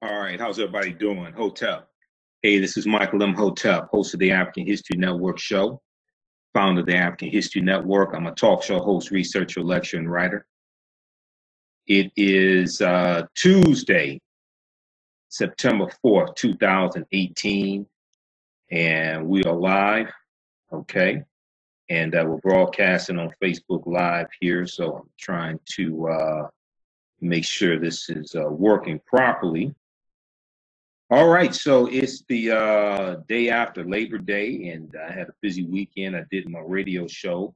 All right, how's everybody doing? Hotep. Hey, this is Michael Imhotep, host of the African History Network show, founder of the African History Network. I'm a talk show host, researcher, lecturer, and writer. It is Tuesday, September 4th, 2018, and we are live, okay? And we're broadcasting on Facebook Live here, so I'm trying to make sure this is working properly. All right, so it's the day after Labor Day, and I had a busy weekend. I did my radio show.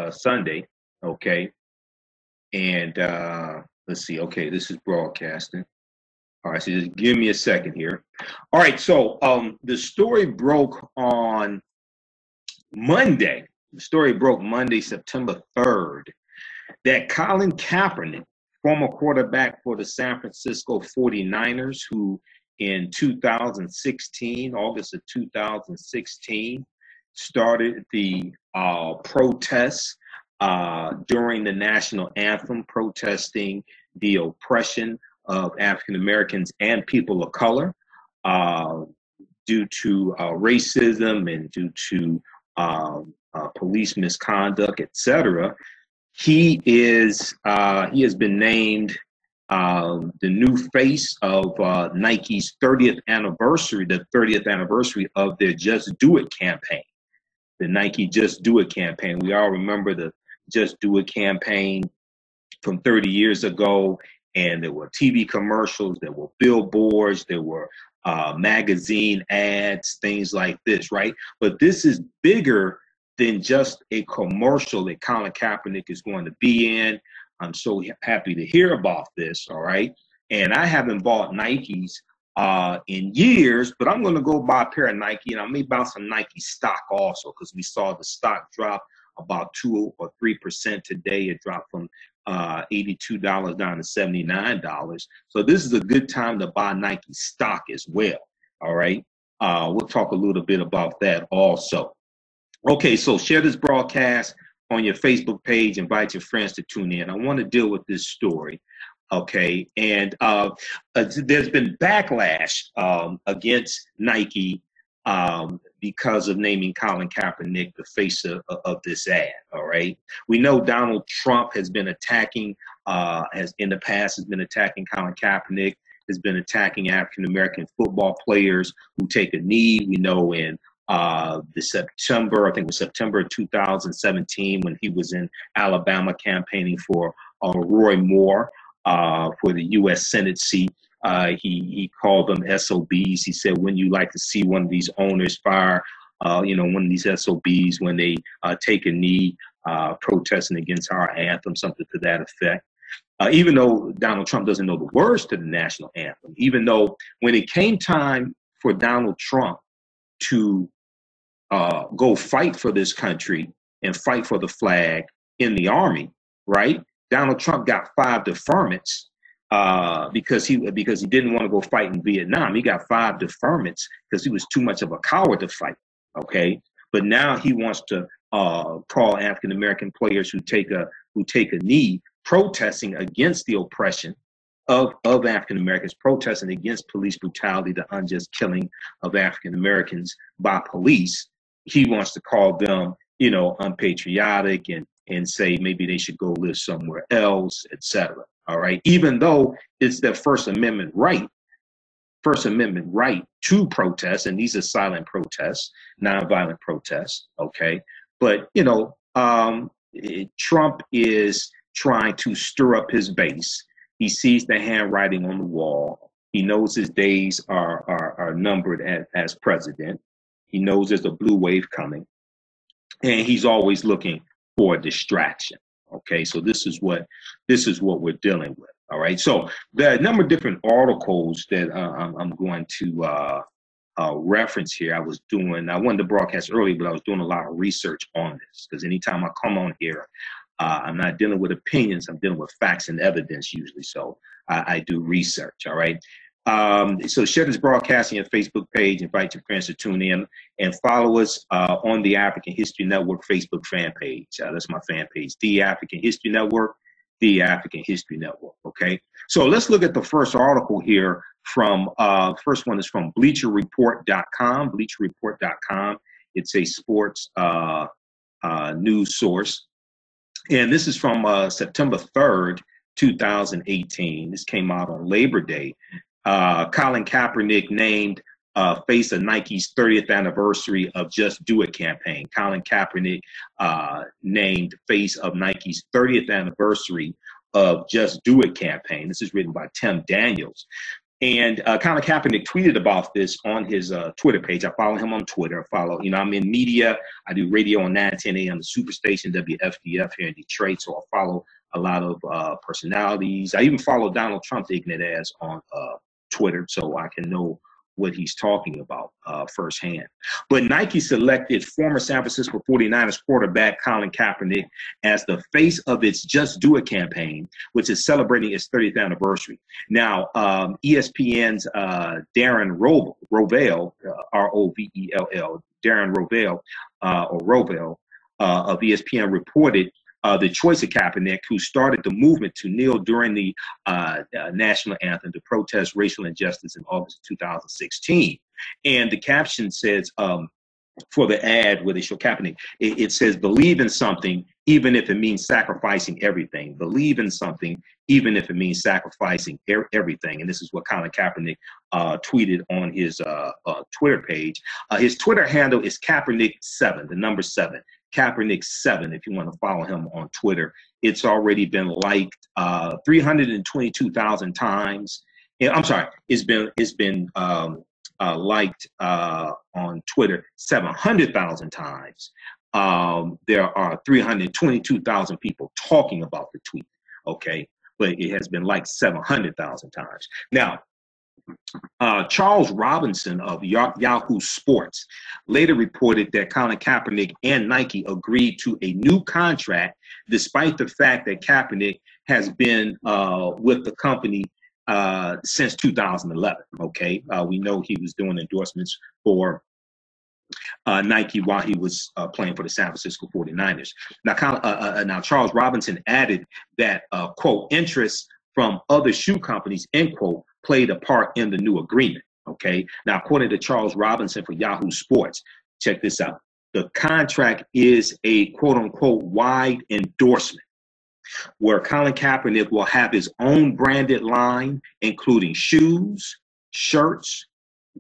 Sunday, okay. And let's see. Okay, this is broadcasting. All right, so just give me a second here. All right, so the story broke on Monday. The story broke Monday, September 3rd, that Colin Kaepernick, former quarterback for the San Francisco 49ers, who in 2016, August of 2016, started the protests during the National Anthem, protesting the oppression of African Americans and people of color due to racism and due to police misconduct, etc. He has been named the new face of Nike's 30th anniversary, the 30th anniversary of their Just Do It campaign, the Nike Just Do It campaign. We all remember the Just Do It campaign from 30 years ago, and there were TV commercials, there were billboards, there were magazine ads, things like this, right? But this is bigger than just a commercial that Colin Kaepernick is going to be in. I'm so happy to hear about this, all right? And I haven't bought Nikes in years, but I'm going to go buy a pair of Nike, and I may buy some Nike stock also, because we saw the stock drop about 2 or 3% today. It dropped from $82 down to $79. So this is a good time to buy Nike stock as well, all right? We'll talk a little bit about that also. Okay, so share this broadcast on your Facebook page. Invite your friends to tune in. I want to deal with this story, okay? And there's been backlash against Nike because of naming Colin Kaepernick the face of this ad, all right? We know Donald Trump has been attacking, has been attacking Colin Kaepernick, has been attacking African-American football players who take a knee. We know in September 2017, when he was in Alabama campaigning for Roy Moore for the U.S. Senate seat. He called them SOBs. He said, when you like to see one of these owners fire, one of these SOBs when they take a knee protesting against our anthem, something to that effect. Even though Donald Trump doesn't know the words to the national anthem, even though when it came time for Donald Trump to go fight for this country and fight for the flag in the army, right? Donald Trump got 5 deferments because he didn't want to go fight in Vietnam. He got 5 deferments because he was too much of a coward to fight. Okay, but now he wants to call African American players who take a knee, protesting against the oppression of African Americans, protesting against police brutality, the unjust killing of African Americans by police. He wants to call them, unpatriotic and say maybe they should go live somewhere else, etc. All right, even though it's their First Amendment right to protest, and these are silent protests, nonviolent protests. Okay, but Trump is trying to stir up his base. He sees the handwriting on the wall. He knows his days are numbered as president. He knows there's a blue wave coming, and he's always looking for a distraction. Okay, so this is what we're dealing with. All right, so there are a number of different articles that I'm going to reference here. I wanted to broadcast early, but I was doing a lot of research on this, because anytime I come on here, I'm not dealing with opinions. I'm dealing with facts and evidence usually. So I do research. All right. So share this broadcast on your Facebook page. Invite your friends to tune in and follow us on the African History Network Facebook fan page. That's my fan page, The African History Network. the African History Network. Okay, so let's look at the first article here from first one is from bleacherreport.com. Bleacherreport.com. It's a sports news source, and this is from September 3rd, 2018. This came out on Labor Day. Colin Kaepernick named face of Nike's 30th anniversary of Just Do It campaign. Colin Kaepernick named face of Nike's 30th anniversary of Just Do It campaign. This is written by Tim Daniels. And Colin Kaepernick tweeted about this on his Twitter page. I follow him on Twitter. I'm in media. I do radio on 910 AM, the Superstation WFDF here in Detroit. So I follow a lot of personalities. I even follow Donald Trump's ignorant ass on Twitter, so I can know what he's talking about firsthand. But Nike selected former San Francisco 49ers quarterback Colin Kaepernick as the face of its Just Do It campaign, which is celebrating its 30th anniversary. Now, ESPN's Darren Rovell, R-O-V-E-L-L, Darren Rovell, or Rovell of ESPN reported the choice of Kaepernick, who started the movement to kneel during the National Anthem to protest racial injustice in August 2016. And the caption says, for the ad where they show Kaepernick, it says, believe in something, even if it means sacrificing everything. Believe in something, even if it means sacrificing everything. And this is what Colin Kaepernick tweeted on his Twitter page. His Twitter handle is Kaepernick7, the number 7. Kaepernick7, if you want to follow him on Twitter. It's already been liked 322,000 times. I'm sorry, it's been liked on Twitter 700,000 times. There are 322,000 people talking about the tweet, okay? But it has been liked 700,000 times. Now, Charles Robinson of Yahoo Sports later reported that Colin Kaepernick and Nike agreed to a new contract, despite the fact that Kaepernick has been with the company since 2011. Okay, we know he was doing endorsements for Nike while he was playing for the San Francisco 49ers. Now, Charles Robinson added that, quote, interests from other shoe companies, end quote, played a part in the new agreement. Okay. Now, according to Charles Robinson for Yahoo Sports, check this out. The contract is a quote unquote wide endorsement where Colin Kaepernick will have his own branded line, including shoes, shirts,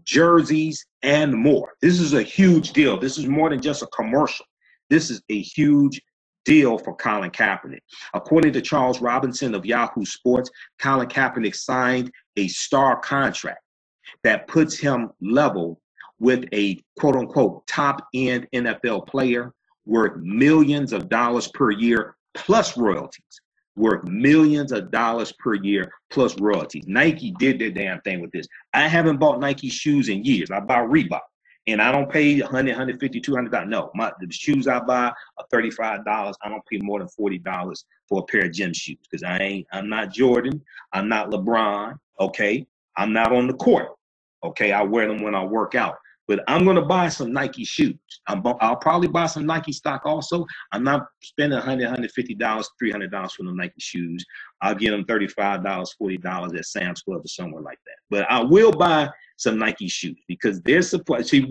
jerseys, and more. This is a huge deal. This is more than just a commercial. This is a huge deal for Colin Kaepernick. According to Charles Robinson of Yahoo Sports, Colin Kaepernick signed a star contract that puts him level with a quote unquote top end NFL player worth millions of dollars per year plus royalties. Worth millions of dollars per year plus royalties. Nike did their damn thing with this. I haven't bought Nike shoes in years. I buy Reebok. And I don't pay $100, $150, $200. No, the shoes I buy are $35. I don't pay more than $40 for a pair of gym shoes because I'm not Jordan. I'm not LeBron. Okay, I'm not on the court. Okay, I wear them when I work out. But I'm gonna buy some Nike shoes. I'll probably buy some Nike stock also. I'm not spending $100, $150, $300 for the Nike shoes. I'll get them $35, $40 at Sam's Club or somewhere like that. But I will buy some Nike shoes because they're support. See,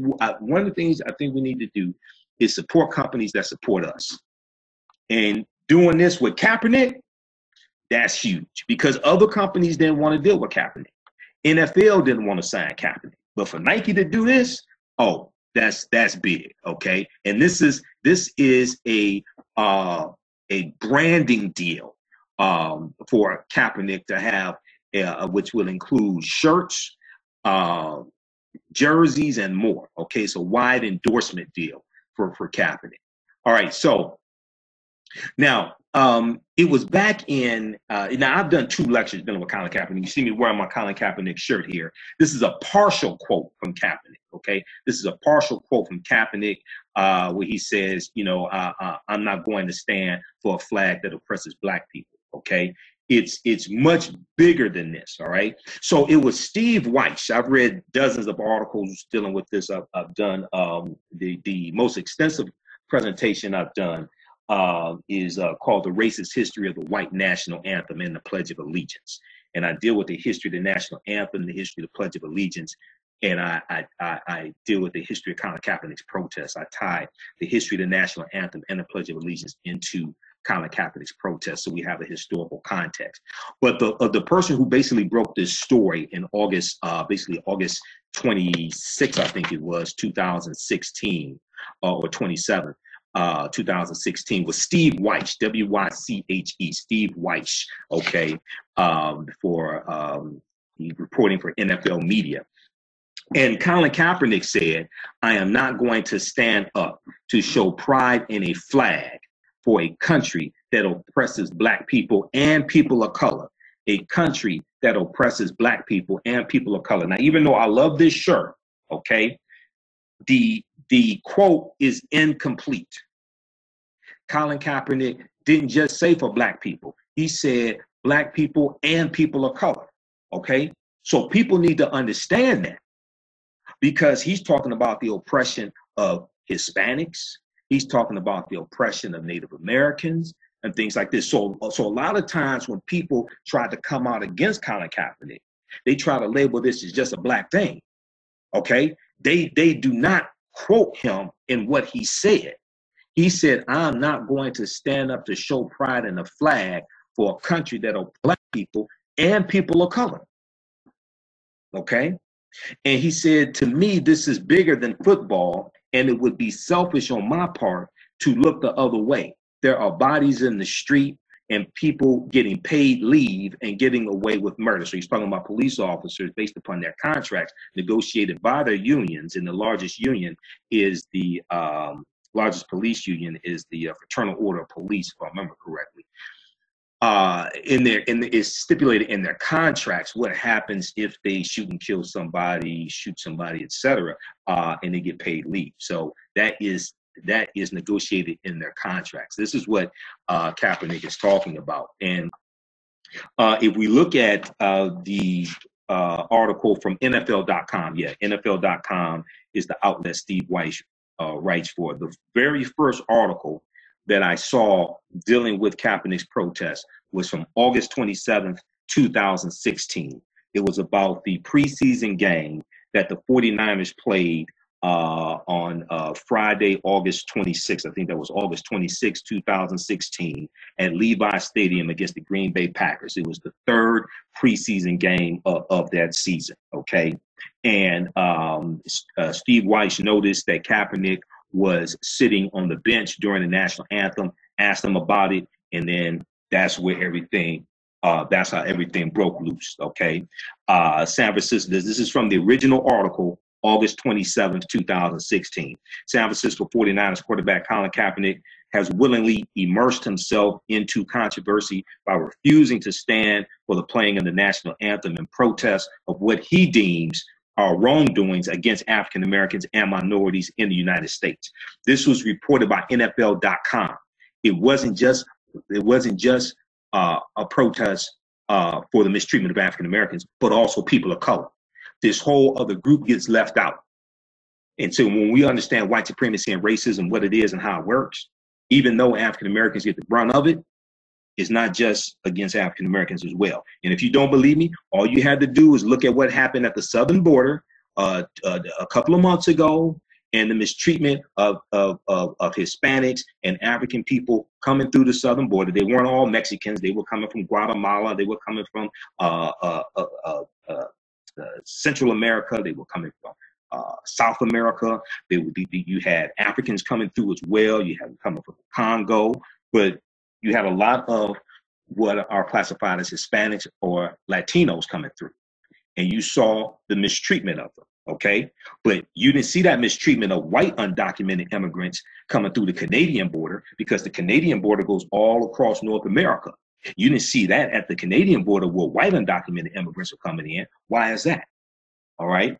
one of the things I think we need to do is support companies that support us. And doing this with Kaepernick, that's huge because other companies didn't want to deal with Kaepernick. NFL didn't want to sign Kaepernick. But for Nike to do this, oh, that's big, okay? And this is a branding deal for Kaepernick to have, which will include shirts, jerseys, and more. Okay, so wide endorsement deal for Kaepernick. All right, so now it was back in. Now I've done 2 lectures dealing with Colin Kaepernick. You see me wearing my Colin Kaepernick shirt here. This is a partial quote from Kaepernick. Okay, this is a partial quote from Kaepernick where he says, you know, I'm not going to stand for a flag that oppresses Black people. Okay. It's much bigger than this, all right? So it was Steve Weiss. I've read dozens of articles dealing with this. I've done the most extensive presentation I've done is called The Racist History of the White National Anthem and the Pledge of Allegiance. And I deal with the history of the national anthem, the history of the Pledge of Allegiance, and I deal with the history of Colin Kaepernick's protests. I tie the history of the national anthem and the Pledge of Allegiance into Colin Kaepernick's protest, so we have a historical context. But the person who basically broke this story in August, basically August 26, I think it was, 2016, or 27, 2016, was Steve Wyche, W-Y-C-H-E, Steve Wyche, okay, reporting for NFL Media. And Colin Kaepernick said, I am not going to stand up to show pride in a flag for a country that oppresses Black people and people of color. A country that oppresses Black people and people of color. Now, even though I love this shirt, okay, the quote is incomplete. Colin Kaepernick didn't just say for Black people. He said Black people and people of color, okay? So people need to understand that, because he's talking about the oppression of Hispanics. He's talking about the oppression of Native Americans and things like this. So a lot of times when people try to come out against Colin Kaepernick, they try to label this as just a Black thing, okay? They do not quote him in what he said. He said, I'm not going to stand up to show pride in a flag for a country that are Black people and people of color, okay? And he said, to me, this is bigger than football, and it would be selfish on my part to look the other way. There are bodies in the street and people getting paid leave and getting away with murder. So he's talking about police officers based upon their contracts negotiated by their unions, and the largest union is the largest police union is the Fraternal Order of Police, if I remember correctly. It's stipulated in their contracts what happens if they shoot and kill somebody, shoot somebody, etc., and they get paid leave. So that is negotiated in their contracts. This is what Kaepernick is talking about. And if we look at the article from NFL.com, NFL.com is the outlet Steve Wyche writes for. The very first article that I saw dealing with Kaepernick's protest was from August 27th, 2016. It was about the preseason game that the 49ers played on Friday, August 26th. I think that was August 26, 2016, at Levi Stadium against the Green Bay Packers. It was the third preseason game of that season, okay? And Steve Wyche noticed that Kaepernick was sitting on the bench during the national anthem, asked him about it, and then that's where everything, that's how everything broke loose, okay? San Francisco, this is from the original article, August 27th, 2016. San Francisco 49ers quarterback Colin Kaepernick has willingly immersed himself into controversy by refusing to stand for the playing of the national anthem in protest of what he deems are wrongdoings against African Americans and minorities in the United States. This was reported by NFL.com. It wasn't just a protest for the mistreatment of African Americans, but also people of color. This whole other group gets left out. And so when we understand white supremacy and racism, what it is and how it works, even though African Americans get the brunt of it, it's not just against African Americans as well. And if you don't believe me, all you had to do is look at what happened at the southern border a couple of months ago, and the mistreatment of Hispanics and African people coming through the southern border. They weren't all Mexicans. They were coming from Guatemala. They were coming from Central America. They were coming from South America. You had Africans coming through as well. You had them coming from the Congo, but you had a lot of what are classified as Hispanics or Latinos coming through. And you saw the mistreatment of them, okay? But you didn't see that mistreatment of white undocumented immigrants coming through the Canadian border, because the Canadian border goes all across North America. You didn't see that at the Canadian border where white undocumented immigrants are coming in. Why is that? All right.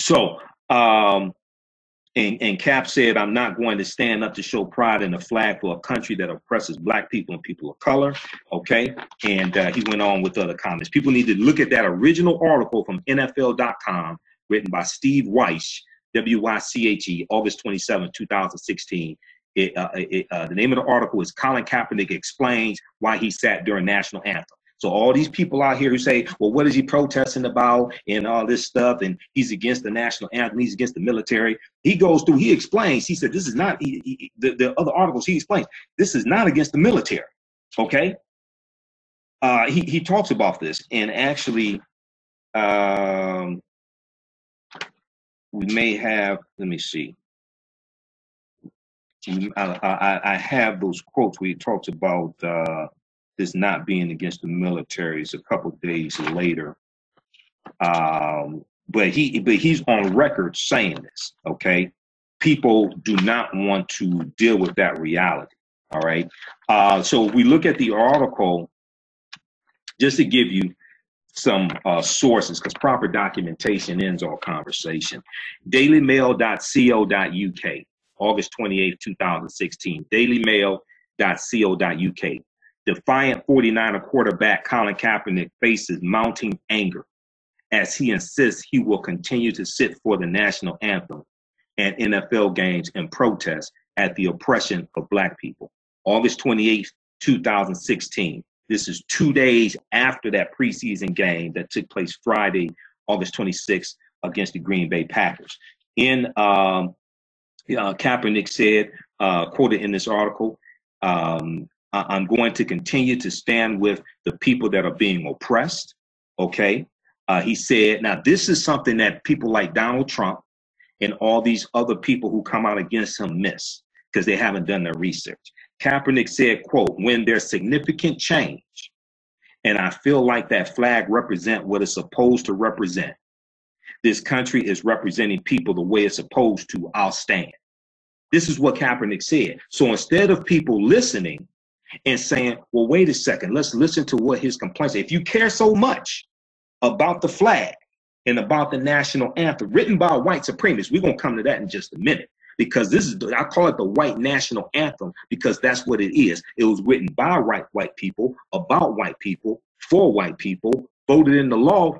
So, and Cap said, I'm not going to stand up to show pride in a flag for a country that oppresses black people and people of color. Okay. And he went on with other comments. People need to look at that original article from NFL.com written by Steve Wyche, W-Y-C-H-E, August 27, 2016. The name of the article is Colin Kaepernick Explains Why He Sat During National Anthem. So all these people out here who say, well, what is he protesting about and all this stuff, and he's against the national anthem, he's against the military. He goes through, he explains, he said, this is not, the other articles he explains, this is not against the military, okay? He talks about this, and actually, we may have, let me see. I have those quotes where he talks about this not being against the military. It's a couple of days later, but he's on record saying this. Okay, people do not want to deal with that reality. All right, so if we look at the article, just to give you some sources, because proper documentation ends all conversation. dailymail.co.uk, August 28th, 2016. dailymail.co.uk. Defiant 49er quarterback Colin Kaepernick faces mounting anger as he insists he will continue to sit for the national anthem and NFL games in protest at the oppression of Black people. August 28th, 2016. This is 2 days after that preseason game that took place Friday, August 26th, against the Green Bay Packers. Kaepernick said, quoted in this article, I'm going to continue to stand with the people that are being oppressed. Okay. He said, now this is something that people like Donald Trump and all these other people who come out against him miss because they haven't done their research. Kaepernick said, quote, when there's significant change and I feel like that flag represent what it's supposed to represent, this country is representing people the way it's supposed to, I'll stand. This is what Kaepernick said. So instead of people listening and saying, well, wait a second, let's listen to what his complaints are. If you care so much about the flag and about the national anthem written by white supremacists, we're going to come to that in just a minute, because this is, I call it the white national anthem because that's what it is. It was written by white people, about white people, for white people, voted in the law,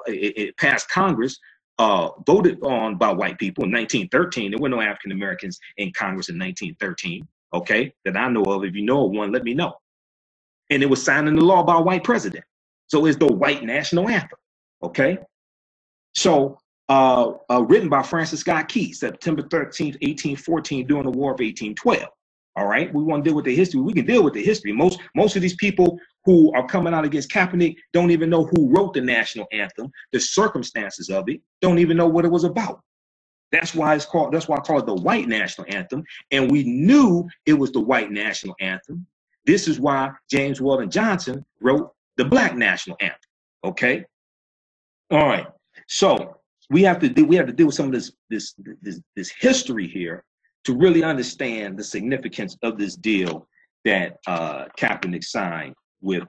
it passed Congress, voted on by white people in 1913. There were no African Americans in Congress in 1913, okay, that I know of. If you know of one, let me know. And it was signed into law by a white president. So it's the white national anthem, okay? So written by Francis Scott Key, September 13th, 1814, during the War of 1812. All right, we want to deal with the history. We can deal with the history. Most of these people who are coming out against Kaepernick don't even know who wrote the national anthem, the circumstances of it, don't even know what it was about. That's why it's called, that's why I call it the white national anthem. And we knew it was the white national anthem. This is why James Weldon Johnson wrote the black national anthem. Okay. All right. So we have to deal with some of this history here to really understand the significance of this deal that Kaepernick signed with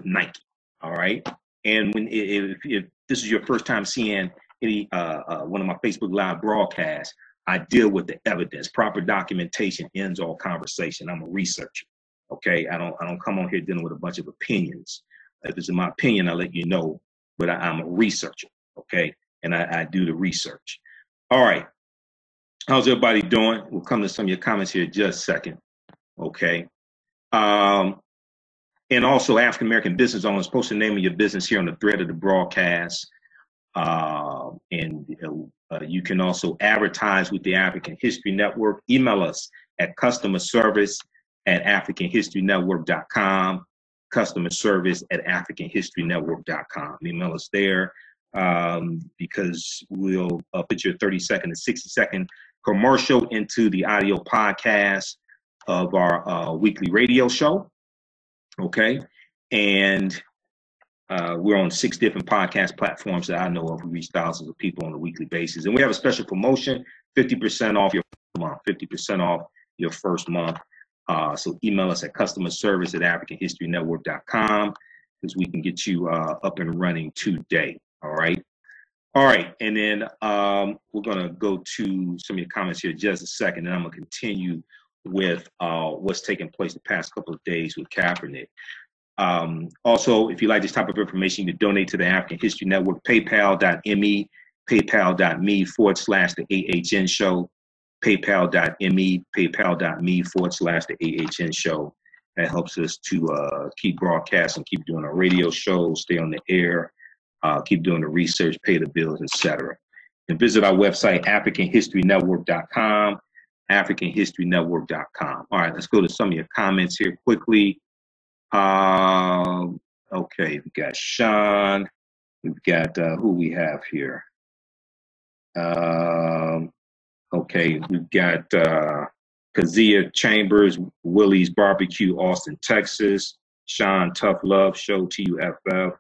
Nike. All right. And when if this is your first time seeing any one of my Facebook Live broadcasts, I deal with the evidence. Proper documentation ends all conversation. I'm a researcher. Okay. I don't come on here dealing with a bunch of opinions. If it's in my opinion, I'll let you know, but I'm a researcher. Okay. And I do the research. All right. How's everybody doing? We'll come to some of your comments here in just a second. Okay. And also, African American business owners, post the name of your business here on the thread of the broadcast. You can also advertise with the African History Network. Email us at customerservice@africanhistorynetwork.com. customerservice@africanhistorynetwork.com. Email us there. Because we'll put your 30-second and 60-second commercial into the audio podcast of our weekly radio show. Okay. And we're on 6 different podcast platforms that I know of. We reach thousands of people on a weekly basis. And we have a special promotion, 50% off your month, 50% off your first month. So email us at customerservice@africanhistorynetwork.com because we can get you up and running today. All right. All right. And then we're going to go to some of your comments here in just a second. And I'm going to continue with what's taking place the past couple of days with Kaepernick. Also, if you like this type of information, you can donate to the African History Network, paypal.me, paypal.me/the AHN show, paypal.me/the AHN show. That helps us to keep broadcasting, keep doing our radio shows, stay on the air, keep doing the research, pay the bills, etc. And visit our website, AfricanHistoryNetwork.com, AfricanHistoryNetwork.com. All right, let's go to some of your comments here quickly. Okay, we got Sean. We've got who we have here. Okay, we've got Kazia Chambers, Willie's Barbecue, Austin, Texas. Sean, Tough Love Show, TUFF.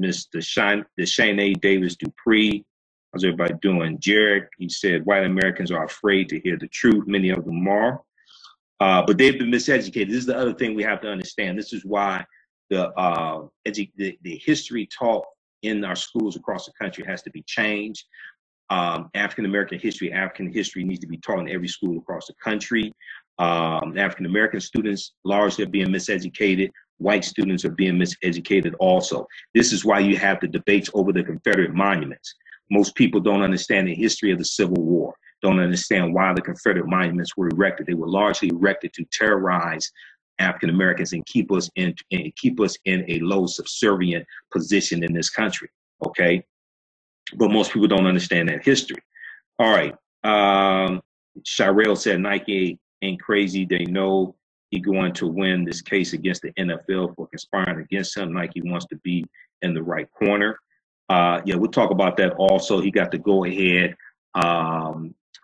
Mr. Shanae Davis Dupree. How's everybody doing? Jared, he said, white Americans are afraid to hear the truth. Many of them are. But they've been miseducated. This is the other thing we have to understand. This is why the history taught in our schools across the country has to be changed. African history needs to be taught in every school across the country. African-American students largely are being miseducated. White students are being miseducated also. This is why you have the debates over the Confederate monuments. Most people don't understand the history of the Civil War, don't understand why the Confederate monuments were erected. They were largely erected to terrorize African Americans and keep us in a low subservient position in this country. Okay, but most people don't understand that history. All right, Shirel said Nike ain't crazy. They know he's going to win this case against the NFL for conspiring against him. Nike wants to be in the right corner. Yeah, we'll talk about that also. He got to go ahead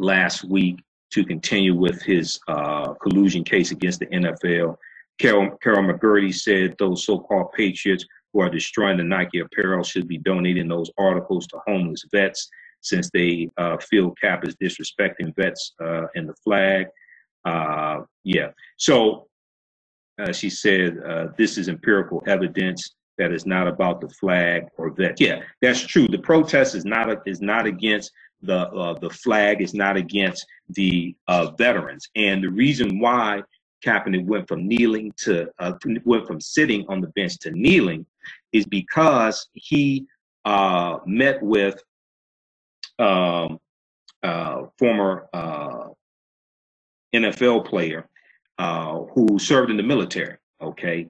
last week to continue with his collusion case against the NFL. Carol McGurdy said those so-called patriots who are destroying the Nike apparel should be donating those articles to homeless vets since they feel Cap is disrespecting vets and the flag. Yeah, so she said this is empirical evidence that is not about the flag or vets. Yeah, that's true. The protest is not against the flag, is not against the veterans. And the reason why Kaepernick went from sitting on the bench to kneeling is because he met with former NFL player who served in the military. Okay.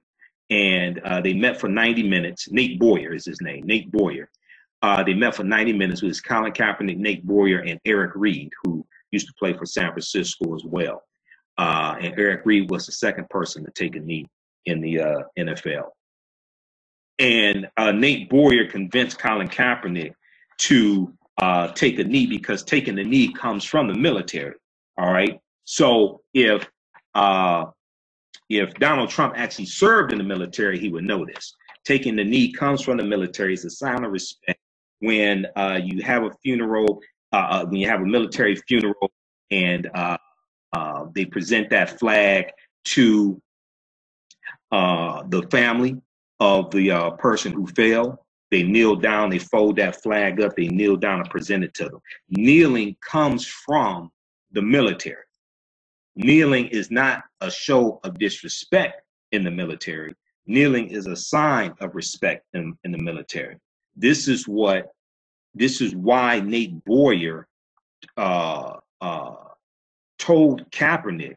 And they met for 90 minutes. Nate Boyer is his name, Nate Boyer. They met for 90 minutes with Colin Kaepernick, Nate Boyer, and Eric Reed, who used to play for San Francisco as well. And Eric Reed was the second person to take a knee in the NFL. And Nate Boyer convinced Colin Kaepernick to take a knee because taking the knee comes from the military. All right. So if Donald Trump actually served in the military, he would know this. Taking the knee comes from the military. It's a sign of respect. When you have a funeral, when you have a military funeral and they present that flag to the family of the person who fell, they kneel down, they fold that flag up, they kneel down and present it to them. Kneeling comes from the military. Kneeling is not a show of disrespect in the military. Kneeling is a sign of respect in the military. This is why Nate Boyer told Kaepernick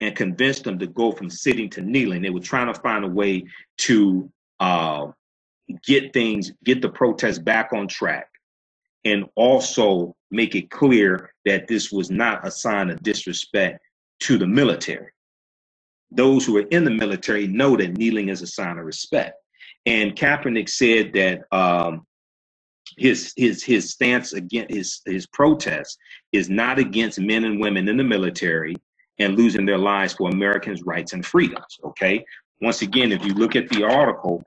and convinced him to go from sitting to kneeling. They were trying to find a way to get the protest back on track, and also make it clear that this was not a sign of disrespect to the military. Those who are in the military know that kneeling is a sign of respect. And Kaepernick said that his stance against his protest is not against men and women in the military and losing their lives for Americans' rights and freedoms. Okay. Once again, if you look at the article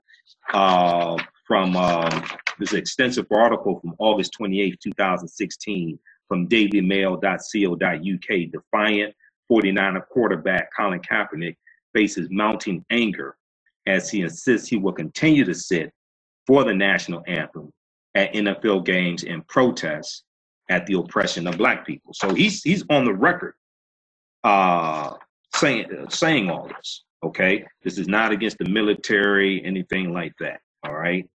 from this extensive article from August 28, 2016, from dailymail.co.uk, defiant 49er quarterback Colin Kaepernick faces mounting anger as he insists he will continue to sit for the national anthem at NFL games and protests at the oppression of Black people. So he's on the record saying all this. Okay, this is not against the military, anything like that. All right.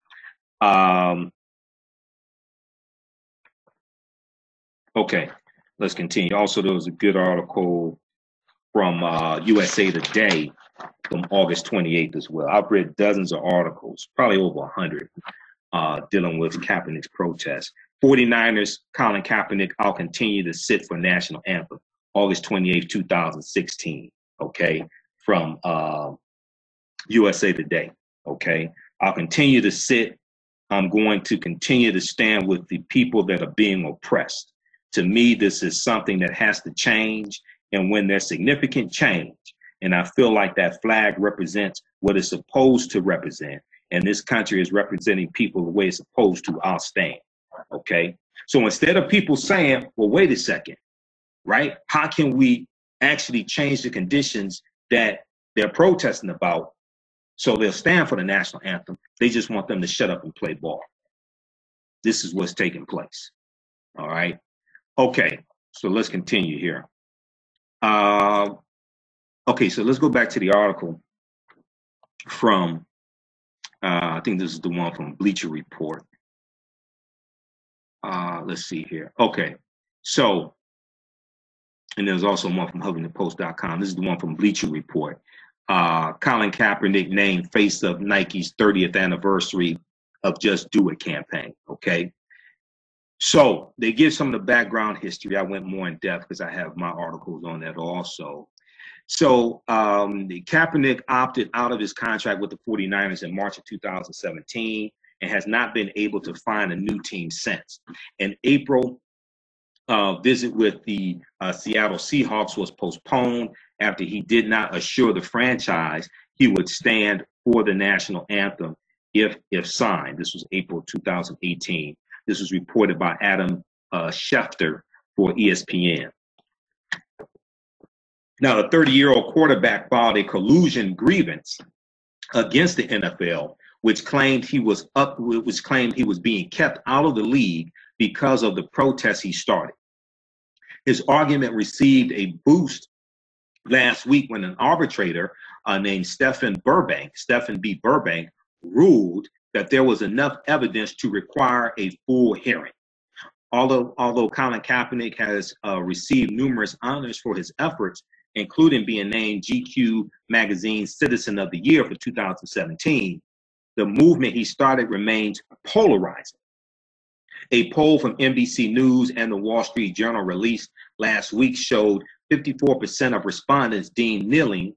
Okay, let's continue. Also, there was a good article from USA Today from August 28th as well. I've read dozens of articles, probably over 100, dealing with Kaepernick's protest. 49ers, Colin Kaepernick, I'll continue to sit for national anthem. August 28th, 2016. Okay, from USA Today. Okay, I'll continue to sit. I'm going to continue to stand with the people that are being oppressed. To me, this is something that has to change. And when there's significant change, and I feel like that flag represents what it's supposed to represent, and this country is representing people the way it's supposed to, I'll stand. Okay? So instead of people saying, well, wait a second, right? How can we actually change the conditions that they're protesting about so they'll stand for the national anthem? They just want them to shut up and play ball. This is what's taking place. All right. Okay. So let's continue here. Okay. So let's go back to the article from, I think this is the one from Bleacher Report. Let's see here. Okay. So, and there's also one from HuffingtonPost.com. This is the one from Bleacher Report. Colin Kaepernick named face of Nike's 30th anniversary of Just Do It campaign. Okay. So they give some of the background history. I went more in depth because I have my articles on that also. So the Kaepernick opted out of his contract with the 49ers in March of 2017 and has not been able to find a new team since. In April, visit with the Seattle Seahawks was postponed after he did not assure the franchise he would stand for the national anthem if signed. This was April 2018. This was reported by Adam Schefter for ESPN. Now, the 30-year-old quarterback filed a collusion grievance against the NFL, which claimed he was being kept out of the league because of the protests he started. His argument received a boost last week when an arbitrator named Stephen B. Burbank, ruled that there was enough evidence to require a full hearing. Although Colin Kaepernick has received numerous honors for his efforts, including being named GQ Magazine's Citizen of the Year for 2017, the movement he started remains polarizing. A poll from NBC News and the Wall Street Journal released last week showed 54% of respondents deemed kneeling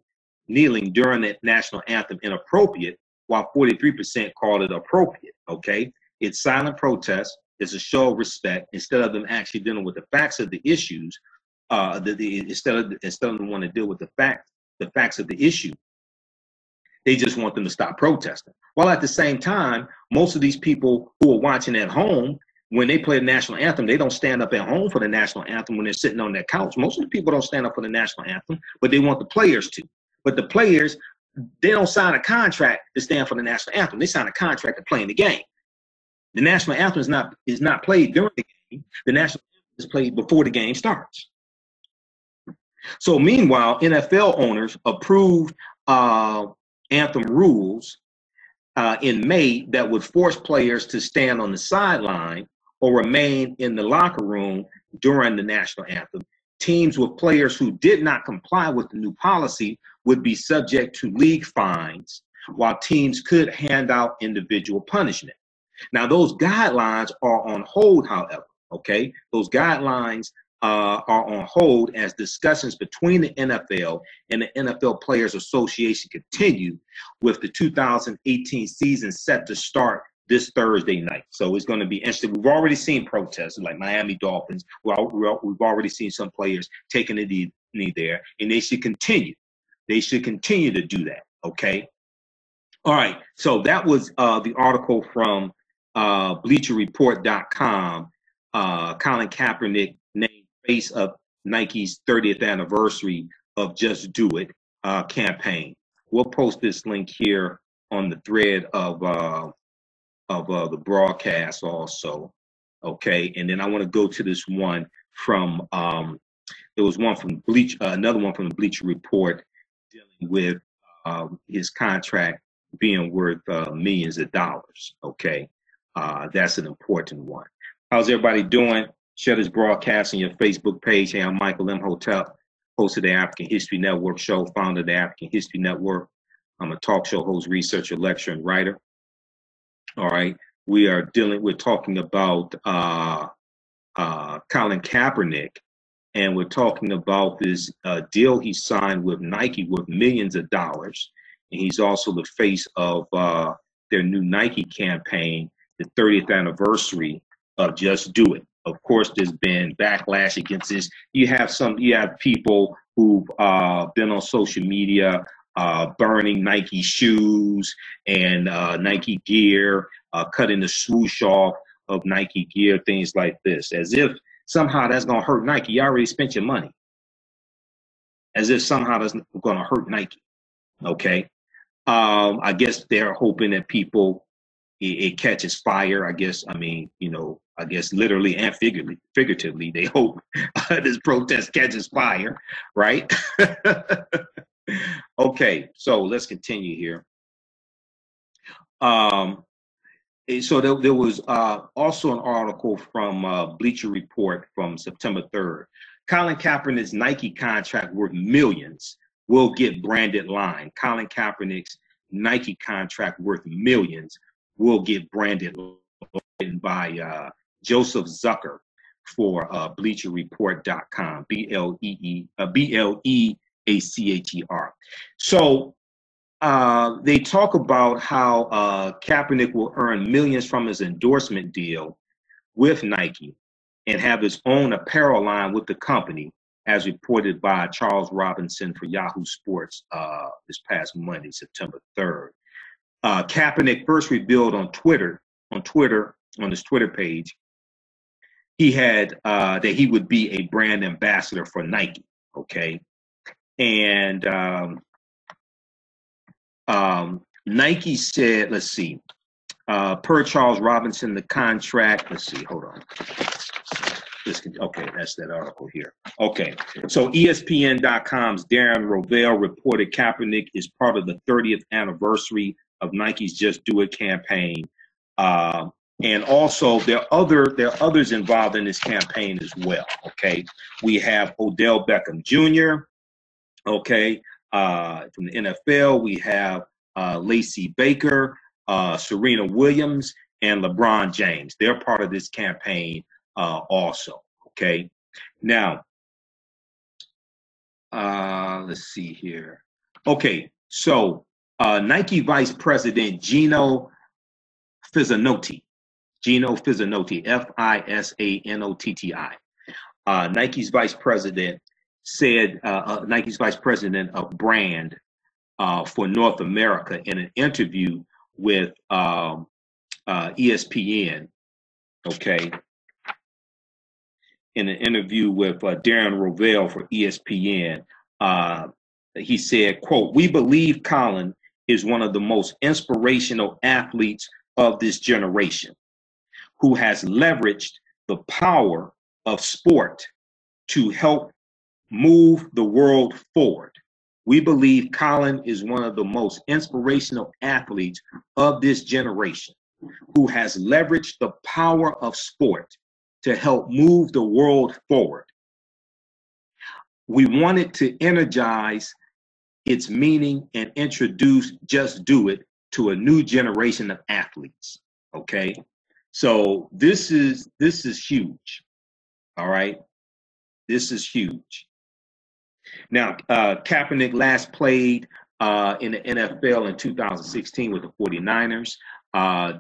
during the national anthem inappropriate, while 43% called it appropriate. Okay, it's silent protest. It's a show of respect. Instead of them actually dealing with the facts of the issues, instead of them want to deal with the facts of the issue, they just want them to stop protesting. While at the same time, most of these people who are watching at home, when they play the national anthem, they don't stand up at home for the national anthem when they're sitting on their couch. Most of the people don't stand up for the national anthem, but they want the players to. But the players, they don't sign a contract to stand for the national anthem. They sign a contract to play in the game. The national anthem is not played during the game. The national anthem is played before the game starts. So meanwhile, NFL owners approved anthem rules in May that would force players to stand on the sideline or remain in the locker room during the national anthem. Teams with players who did not comply with the new policy would be subject to league fines, while teams could hand out individual punishment. Now, those guidelines are on hold, however, okay? Those guidelines are on hold as discussions between the NFL and the NFL Players Association continue, with the 2018 season set to start this Thursday night. So it's going to be interesting. We've already seen protests like Miami Dolphins. We've already seen some players taking a knee there, and they should continue. They should continue to do that, okay? All right, so that was the article from BleacherReport.com. Colin Kaepernick named face of Nike's 30th anniversary of Just Do It campaign. We'll post this link here on the thread of the broadcast also, okay? And then I want to go to this one from there was one from another one from the Bleacher Report dealing with his contract being worth millions of dollars, okay? That's an important one. How's everybody doing? Share this broadcast on your Facebook page. Hey, I'm Michael Imhotep, host of the African History Network show, founder of the African History Network. I'm a talk show host, researcher, lecturer, and writer. All right. We're talking about Colin Kaepernick, and we're talking about this deal he signed with Nike worth millions of dollars. And he's also the face of their new Nike campaign, the 30th anniversary of Just Do It. Of course, there's been backlash against this. You have people who've been on social media burning Nike shoes and Nike gear, cutting the swoosh off of Nike gear, things like this, as if somehow that's going to hurt Nike. You already spent your money. As if somehow that's going to hurt Nike. Okay. I guess they're hoping that it catches fire. I guess literally and figuratively, they hope this protest catches fire, right? Okay, so let's continue here. So there was also an article from Bleacher Report from September 3rd. Colin Kaepernick's Nike contract worth millions will get branded line. Colin Kaepernick's Nike contract worth millions will get branded line by Joseph Zucker for BleacherReport.com. BLEACHER. So they talk about how Kaepernick will earn millions from his endorsement deal with Nike and have his own apparel line with the company, as reported by Charles Robinson for Yahoo Sports this past Monday, September 3rd. Kaepernick first revealed on his Twitter page, he had that he would be a brand ambassador for Nike. Okay, and Nike said, let's see, per Charles Robinson, the contract. Let's see, hold on. Okay, that's that article here. Okay, so ESPN.com's Darren Rovell reported Kaepernick is part of the 30th anniversary of Nike's Just Do It campaign. And also there are others involved in this campaign as well. Okay, we have Odell Beckham Jr. Okay, from the NFL, we have Lacey Baker, Serena Williams, and LeBron James. They're part of this campaign also. Okay, now let's see here. Okay, so Nike Vice President Gino Fisanotti, F-I-S-A-N-O-T-T-I. Nike's vice president said, Nike's vice president of brand for North America in an interview with ESPN, okay, in an interview with Darren Rovell for ESPN, he said, quote, "We believe Colin is one of the most inspirational athletes of this generation, who has leveraged the power of sport to help move the world forward. We believe Colin is one of the most inspirational athletes of this generation, who has leveraged the power of sport to help move the world forward. We wanted to energize its meaning and introduce Just Do It to a new generation of athletes." Okay, so this is huge. All right, this is huge. Now, Kaepernick last played in the NFL in 2016 with the 49ers.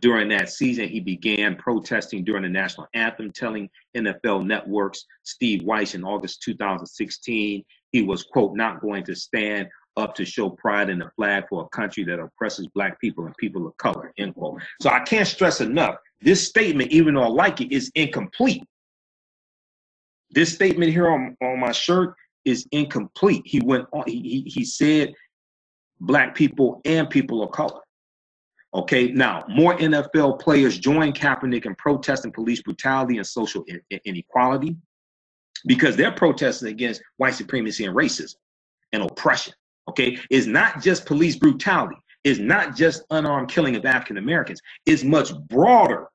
During that season, he began protesting during the National Anthem, telling NFL Network's Steve Weiss in August 2016 he was, quote, "not going to stand up to show pride in the flag for a country that oppresses Black people and people of color," end quote. So I can't stress enough, this statement, even though I like it, is incomplete. This statement here on my shirt is incomplete. He went on, he said Black people and people of color. Okay, now more NFL players joined Kaepernick in protesting police brutality and social inequality, because they're protesting against white supremacy and racism and oppression. Okay, it's not just police brutality. It's not just unarmed killing of African Americans. It's much broader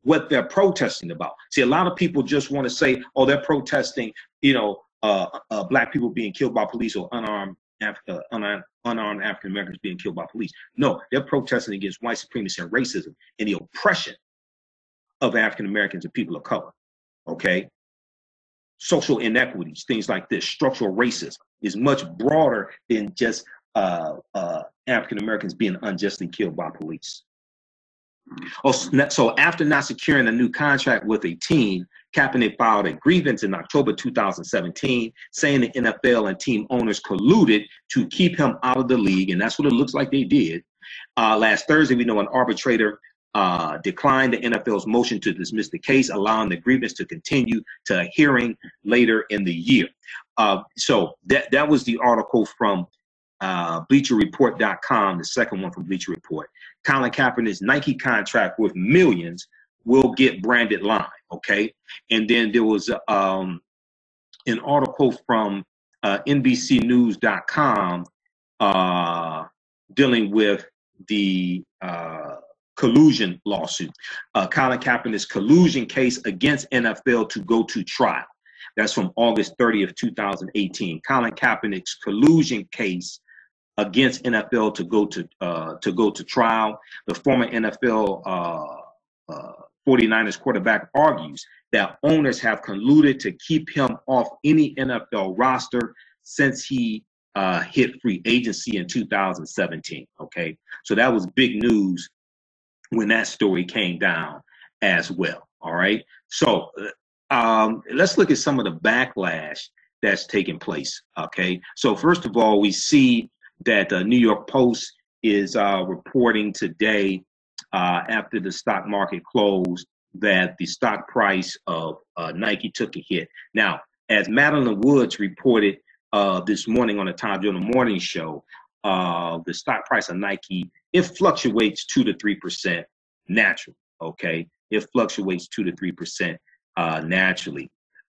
what they're protesting about. See, a lot of people just want to say, oh, they're protesting, black people being killed by police or unarmed African Americans being killed by police. No, they're protesting against white supremacy and racism and the oppression of African Americans and people of color. Okay? Social inequities, things like this, structural racism is much broader than just African Americans being unjustly killed by police. So after not securing a new contract with a team, Kaepernick filed a grievance in October 2017, saying the NFL and team owners colluded to keep him out of the league, and that's what it looks like they did. Last Thursday, we know an arbitrator declined the NFL's motion to dismiss the case, allowing the grievance to continue to a hearing later in the year. So that was the article from BleacherReport.com, the second one from Bleacher Report. Colin Kaepernick's Nike contract worth millions will get branded line, okay? And then there was an article from NBCnews.com dealing with the collusion lawsuit. Colin Kaepernick's collusion case against NFL to go to trial. That's from August 30th, 2018. Colin Kaepernick's collusion case against NFL to go to trial. The former NFL 49ers quarterback argues that owners have colluded to keep him off any NFL roster since he hit free agency in 2017. Okay, so that was big news when that story came down as well. All right, so let's look at some of the backlash that's taking place. Okay, so first of all, we see that the New York Post is reporting today after the stock market closed that the stock price of Nike took a hit. Now, as Madeline Woods reported this morning on the Tom Jones Morning Show, the stock price of Nike, it fluctuates 2 to 3% naturally. Okay, it fluctuates 2 to 3% naturally.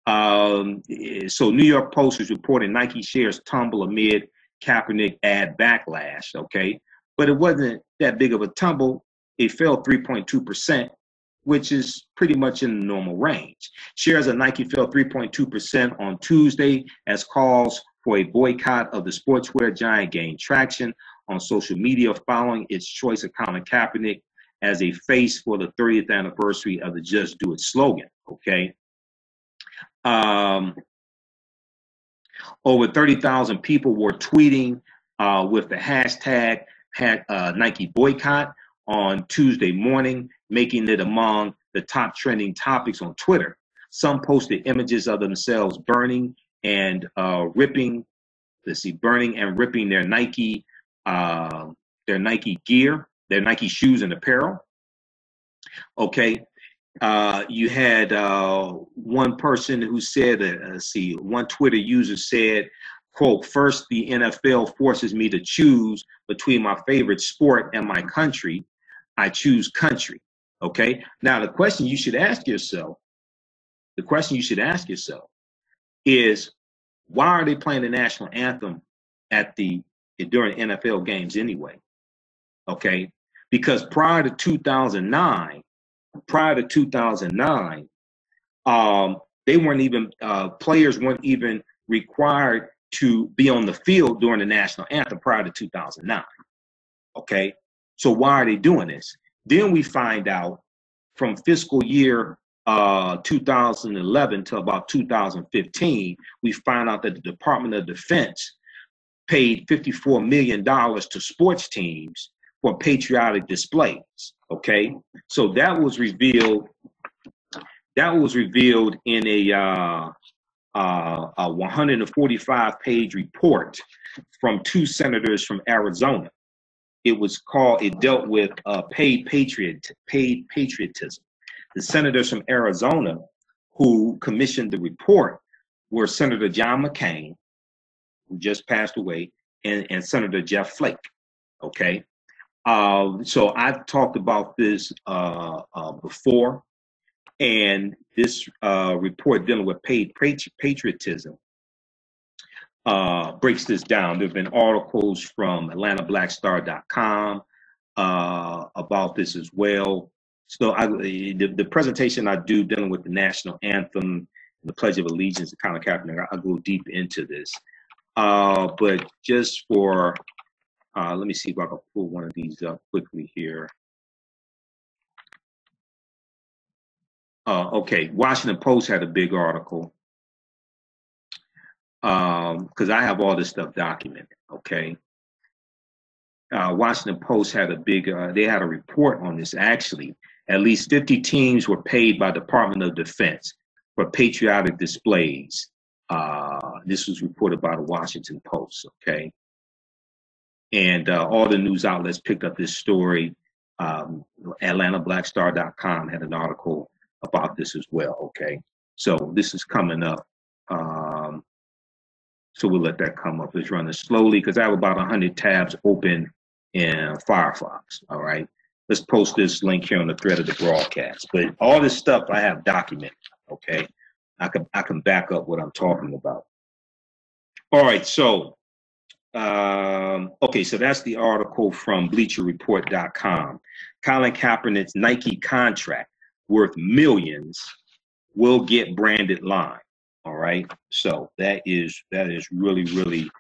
So New York Post is reporting Nike shares tumble amid Kaepernick ad backlash. Okay, but it wasn't that big of a tumble. It fell 3.2%, which is pretty much in the normal range. Shares of Nike fell 3.2% on Tuesday as calls for a boycott of the sportswear giant gained traction on social media following its choice of Colin Kaepernick as a face for the 30th anniversary of the Just Do It slogan. Okay. Over 30,000 people were tweeting with the hashtag Nike boycott on Tuesday morning, making it among the top trending topics on Twitter. Some posted images of themselves burning and ripping their Nike gear, their Nike shoes and apparel. Okay. You had one person who said, one Twitter user said, quote, "First, the NFL forces me to choose between my favorite sport and my country. I choose country." Okay. Now, the question you should ask yourself is, why are they playing the national anthem during NFL games anyway? Okay. Because prior to 2009, they weren't even players weren't even required to be on the field during the national anthem prior to 2009. Okay, so why are they doing this? Then we find out from fiscal year 2011 to about 2015, we find out that the Department of Defense paid $54 million to sports teams for patriotic displays. Okay, so that was revealed in a 145-page report from two senators from Arizona. It dealt with paid patriotism. The senators from Arizona who commissioned the report were Senator John McCain, who just passed away, and Senator Jeff Flake. Okay. So I've talked about this before, and this report dealing with paid patriotism breaks this down. There have been articles from AtlantaBlackStar.com about this as well. So the presentation I do dealing with the national anthem, the Pledge of Allegiance, and Colin Kaepernick, I go deep into this. But just for, let me see if I can pull one of these up quickly here. Okay, Washington Post had a big article because I have all this stuff documented. Okay, Washington Post had a big, they had a report on this actually. At least 50 teams were paid by Department of Defense for patriotic displays. This was reported by the Washington Post, okay? And all the news outlets picked up this story. AtlantaBlackStar.com had an article about this as well, okay? So this is coming up. So we'll let that come up. It's running slowly because I have about 100 tabs open in Firefox, all right? Let's post this link here on the thread of the broadcast. But all this stuff I have documented, okay? I can back up what I'm talking about. All right, so, okay, so that's the article from BleacherReport.com. Colin Kaepernick's Nike contract worth millions will get branded line. All right, so that is really, really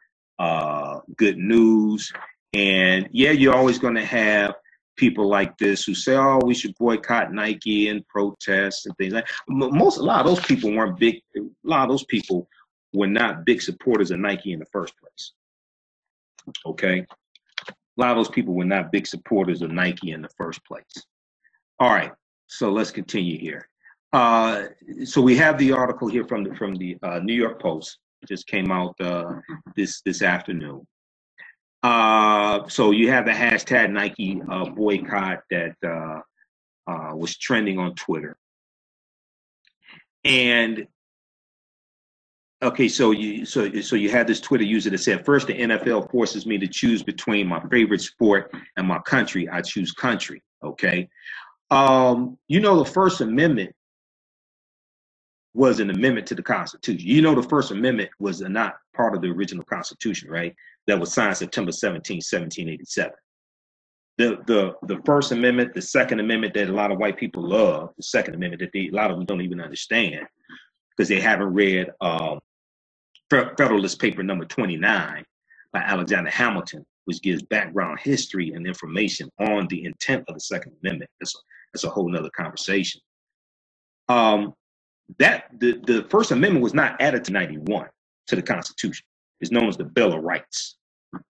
good news. And yeah, you're always going to have people like this who say, "Oh, we should boycott Nike and protest and things like that." A lot of those people weren't big. A lot of those people were not big supporters of Nike in the first place. Okay, a lot of those people were not big supporters of Nike in the first place. All right, so let's continue here. So we have the article here from the New York Post. It just came out this afternoon. So you have the hashtag Nike boycott that was trending on Twitter. And okay, so you had this Twitter user that said, "First, the NFL forces me to choose between my favorite sport and my country. I choose country." Okay, you know, the First Amendment was an amendment to the Constitution. You know, the First Amendment was not part of the original Constitution, right? That was signed September 17, 1787. The First Amendment, the Second Amendment that a lot of white people love, the Second Amendment that a lot of them don't even understand because they haven't read Federalist Paper number 29 by Alexander Hamilton, which gives background history and information on the intent of the Second Amendment. That's a whole nother conversation. The First Amendment was not added to 91 to the Constitution. It's known as the Bill of Rights.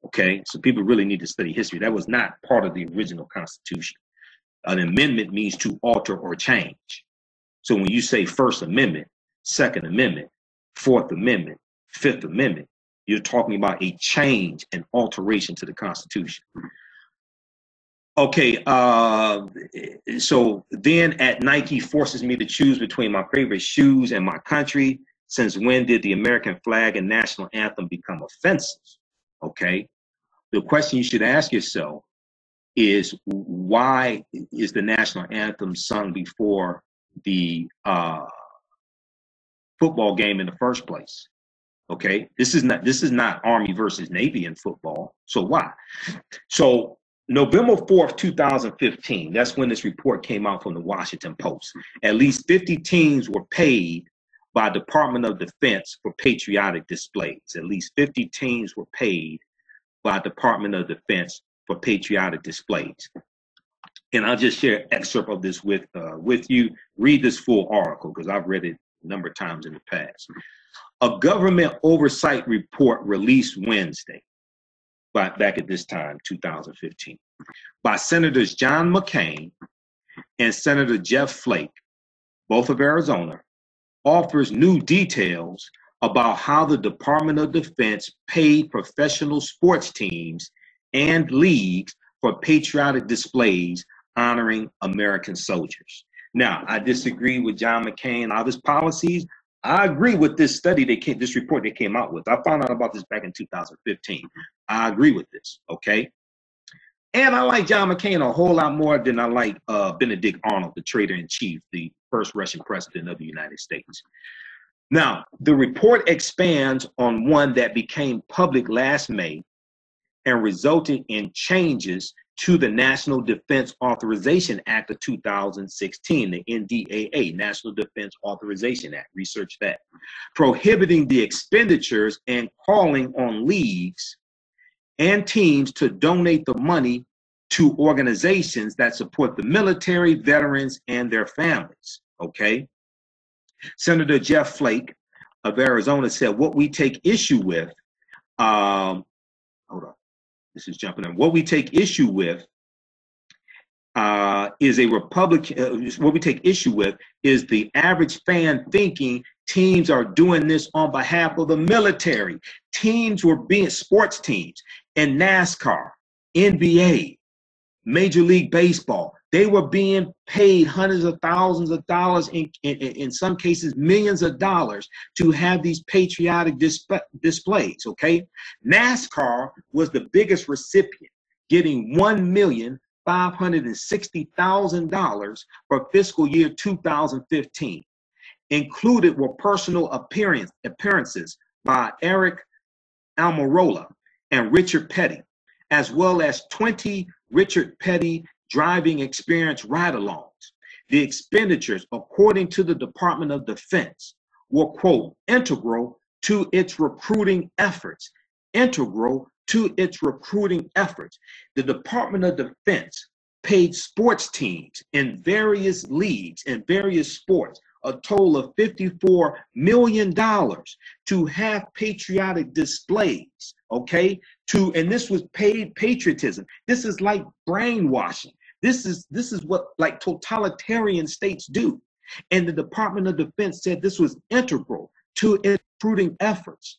Okay, so people really need to study history. That was not part of the original Constitution. An amendment means to alter or change. So when you say First Amendment, Second Amendment, Fourth Amendment, Fifth Amendment, you're talking about a change and alteration to the Constitution. Okay, so then at Nike forces me to choose between my favorite shoes and my country. Since when did the American flag and national anthem become offensive? Okay, the question you should ask yourself is, why is the national anthem sung before the football game in the first place? Okay, this is not Army versus Navy in football. So why? So November 4th, 2015, that's when this report came out from the Washington Post. At least 50 teams were paid by Department of Defense for patriotic displays. At least 50 teams were paid by Department of Defense for patriotic displays. And I'll just share an excerpt of this with you. Read this full article because I've read it a number of times in the past. A government oversight report released Wednesday, back at this time, 2015, by Senators John McCain and Senator Jeff Flake, both of Arizona, offers new details about how the Department of Defense paid professional sports teams and leagues for patriotic displays honoring American soldiers. Now, I disagree with John McCain and all his policies. I agree with this study this report they came out with. I found out about this back in 2015. I agree with this, okay? And I like John McCain a whole lot more than I like Benedict Arnold, the traitor-in-chief, the first Russian president of the United States. Now, the report expands on one that became public last May and resulted in changes to the National Defense Authorization Act of 2016, the NDAA, National Defense Authorization Act. Research that. Prohibiting the expenditures and calling on leagues and teams to donate the money to organizations that support the military, veterans, and their families. Okay. Senator Jeff Flake of Arizona said, what we take issue with, hold on, this is jumping in. What we take issue with is a Republican, what we take issue with is the average fan thinking teams are doing this on behalf of the military. Teams were being, sports teams in NASCAR, NBA, Major League Baseball, they were being paid hundreds of thousands of dollars, in some cases millions of dollars, to have these patriotic displays, okay? NASCAR was the biggest recipient, getting $1,560,000 for fiscal year 2015. Included were personal appearances by Eric Almirola and Richard Petty, as well as 20 Richard Petty driving experience ride-alongs. The expenditures, according to the Department of Defense, were, quote, integral to its recruiting efforts. Integral to its recruiting efforts. The Department of Defense paid sports teams in various leagues and various sports a total of $54 million to have patriotic displays, okay? And this was paid patriotism. This is like brainwashing. This is what like totalitarian states do. And the Department of Defense said this was integral to its recruiting efforts.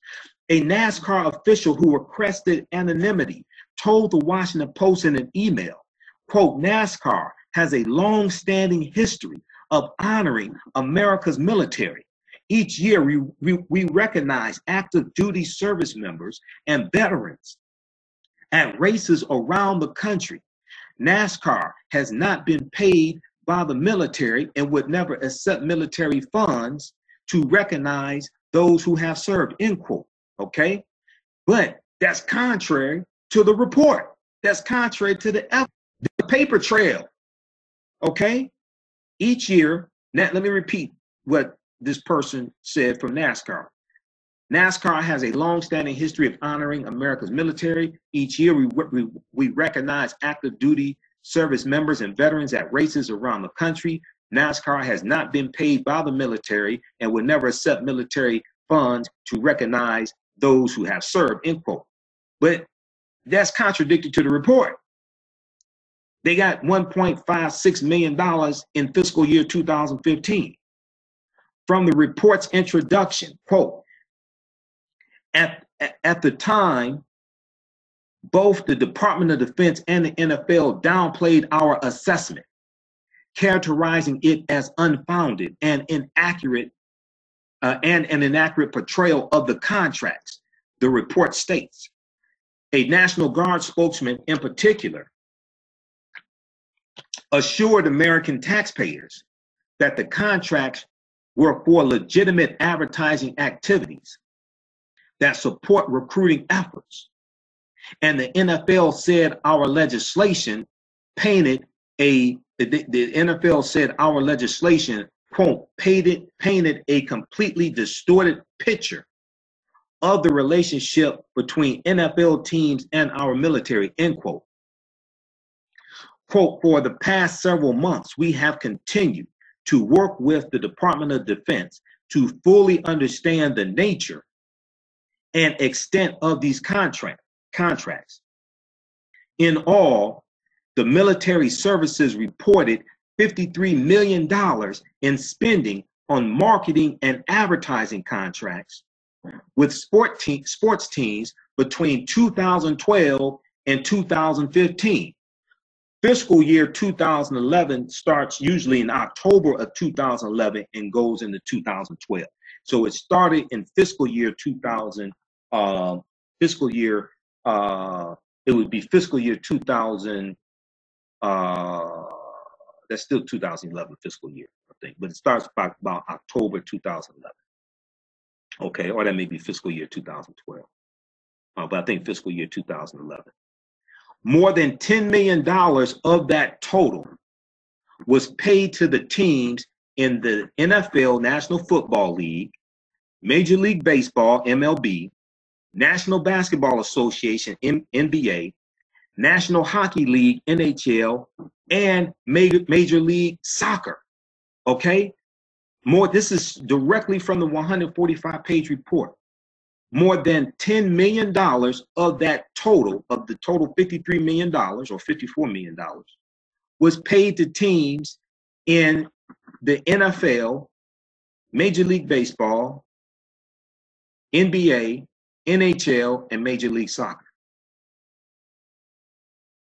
A NASCAR official who requested anonymity told the Washington Post in an email, quote, NASCAR has a long-standing history of honoring America's military. Each year, we recognize active duty service members and veterans at races around the country. NASCAR has not been paid by the military and would never accept military funds to recognize those who have served, end quote, okay? But that's contrary to the report. That's contrary to the paper trail, okay? Each year, now let me repeat what this person said from NASCAR. NASCAR has a long-standing history of honoring America's military. Each year, we recognize active duty service members and veterans at races around the country. NASCAR has not been paid by the military and will never accept military funds to recognize those who have served, end quote. But that's contradicted to the report. They got $1.56 million in fiscal year 2015. From the report's introduction, quote, at the time, both the Department of Defense and the NFL downplayed our assessment, characterizing it as unfounded and inaccurate, and an inaccurate portrayal of the contracts, the report states. A National Guard spokesman in particular assured American taxpayers that the contracts were for legitimate advertising activities that support recruiting efforts. And the NFL said our legislation painted the NFL said our legislation, quote, painted a completely distorted picture of the relationship between NFL teams and our military, end quote. Quote, for the past several months, we have continued to work with the Department of Defense to fully understand the nature and extent of these contracts. In all, the military services reported $53 million in spending on marketing and advertising contracts with sports teams between 2012 and 2015. Fiscal year 2011 starts usually in October of 2011 and goes into 2012. So it started in fiscal year 2000, it would be fiscal year 2000, that's still 2011 fiscal year, I think, but it starts by about October 2011. Okay, or that may be fiscal year 2012, but I think fiscal year 2011. more than $10 million of that total was paid to the teams in the NFL, National Football League, Major League Baseball, MLB, National Basketball Association, NBA, National Hockey League, NHL, and Major League Soccer. Okay? This is directly from the 145-page report. More than $10 million of that total, of the total $53 million or $54 million, was paid to teams in the NFL, Major League Baseball, NBA, NHL, and Major League Soccer.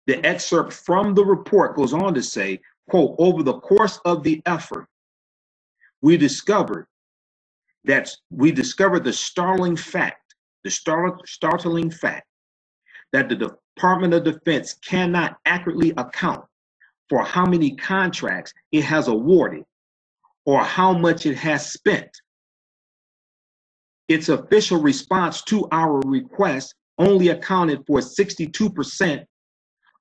The excerpt from the report goes on to say, quote, over the course of the effort, we discovered the startling fact that the Department of Defense cannot accurately account for how many contracts it has awarded or how much it has spent. Its official response to our request only accounted for 62%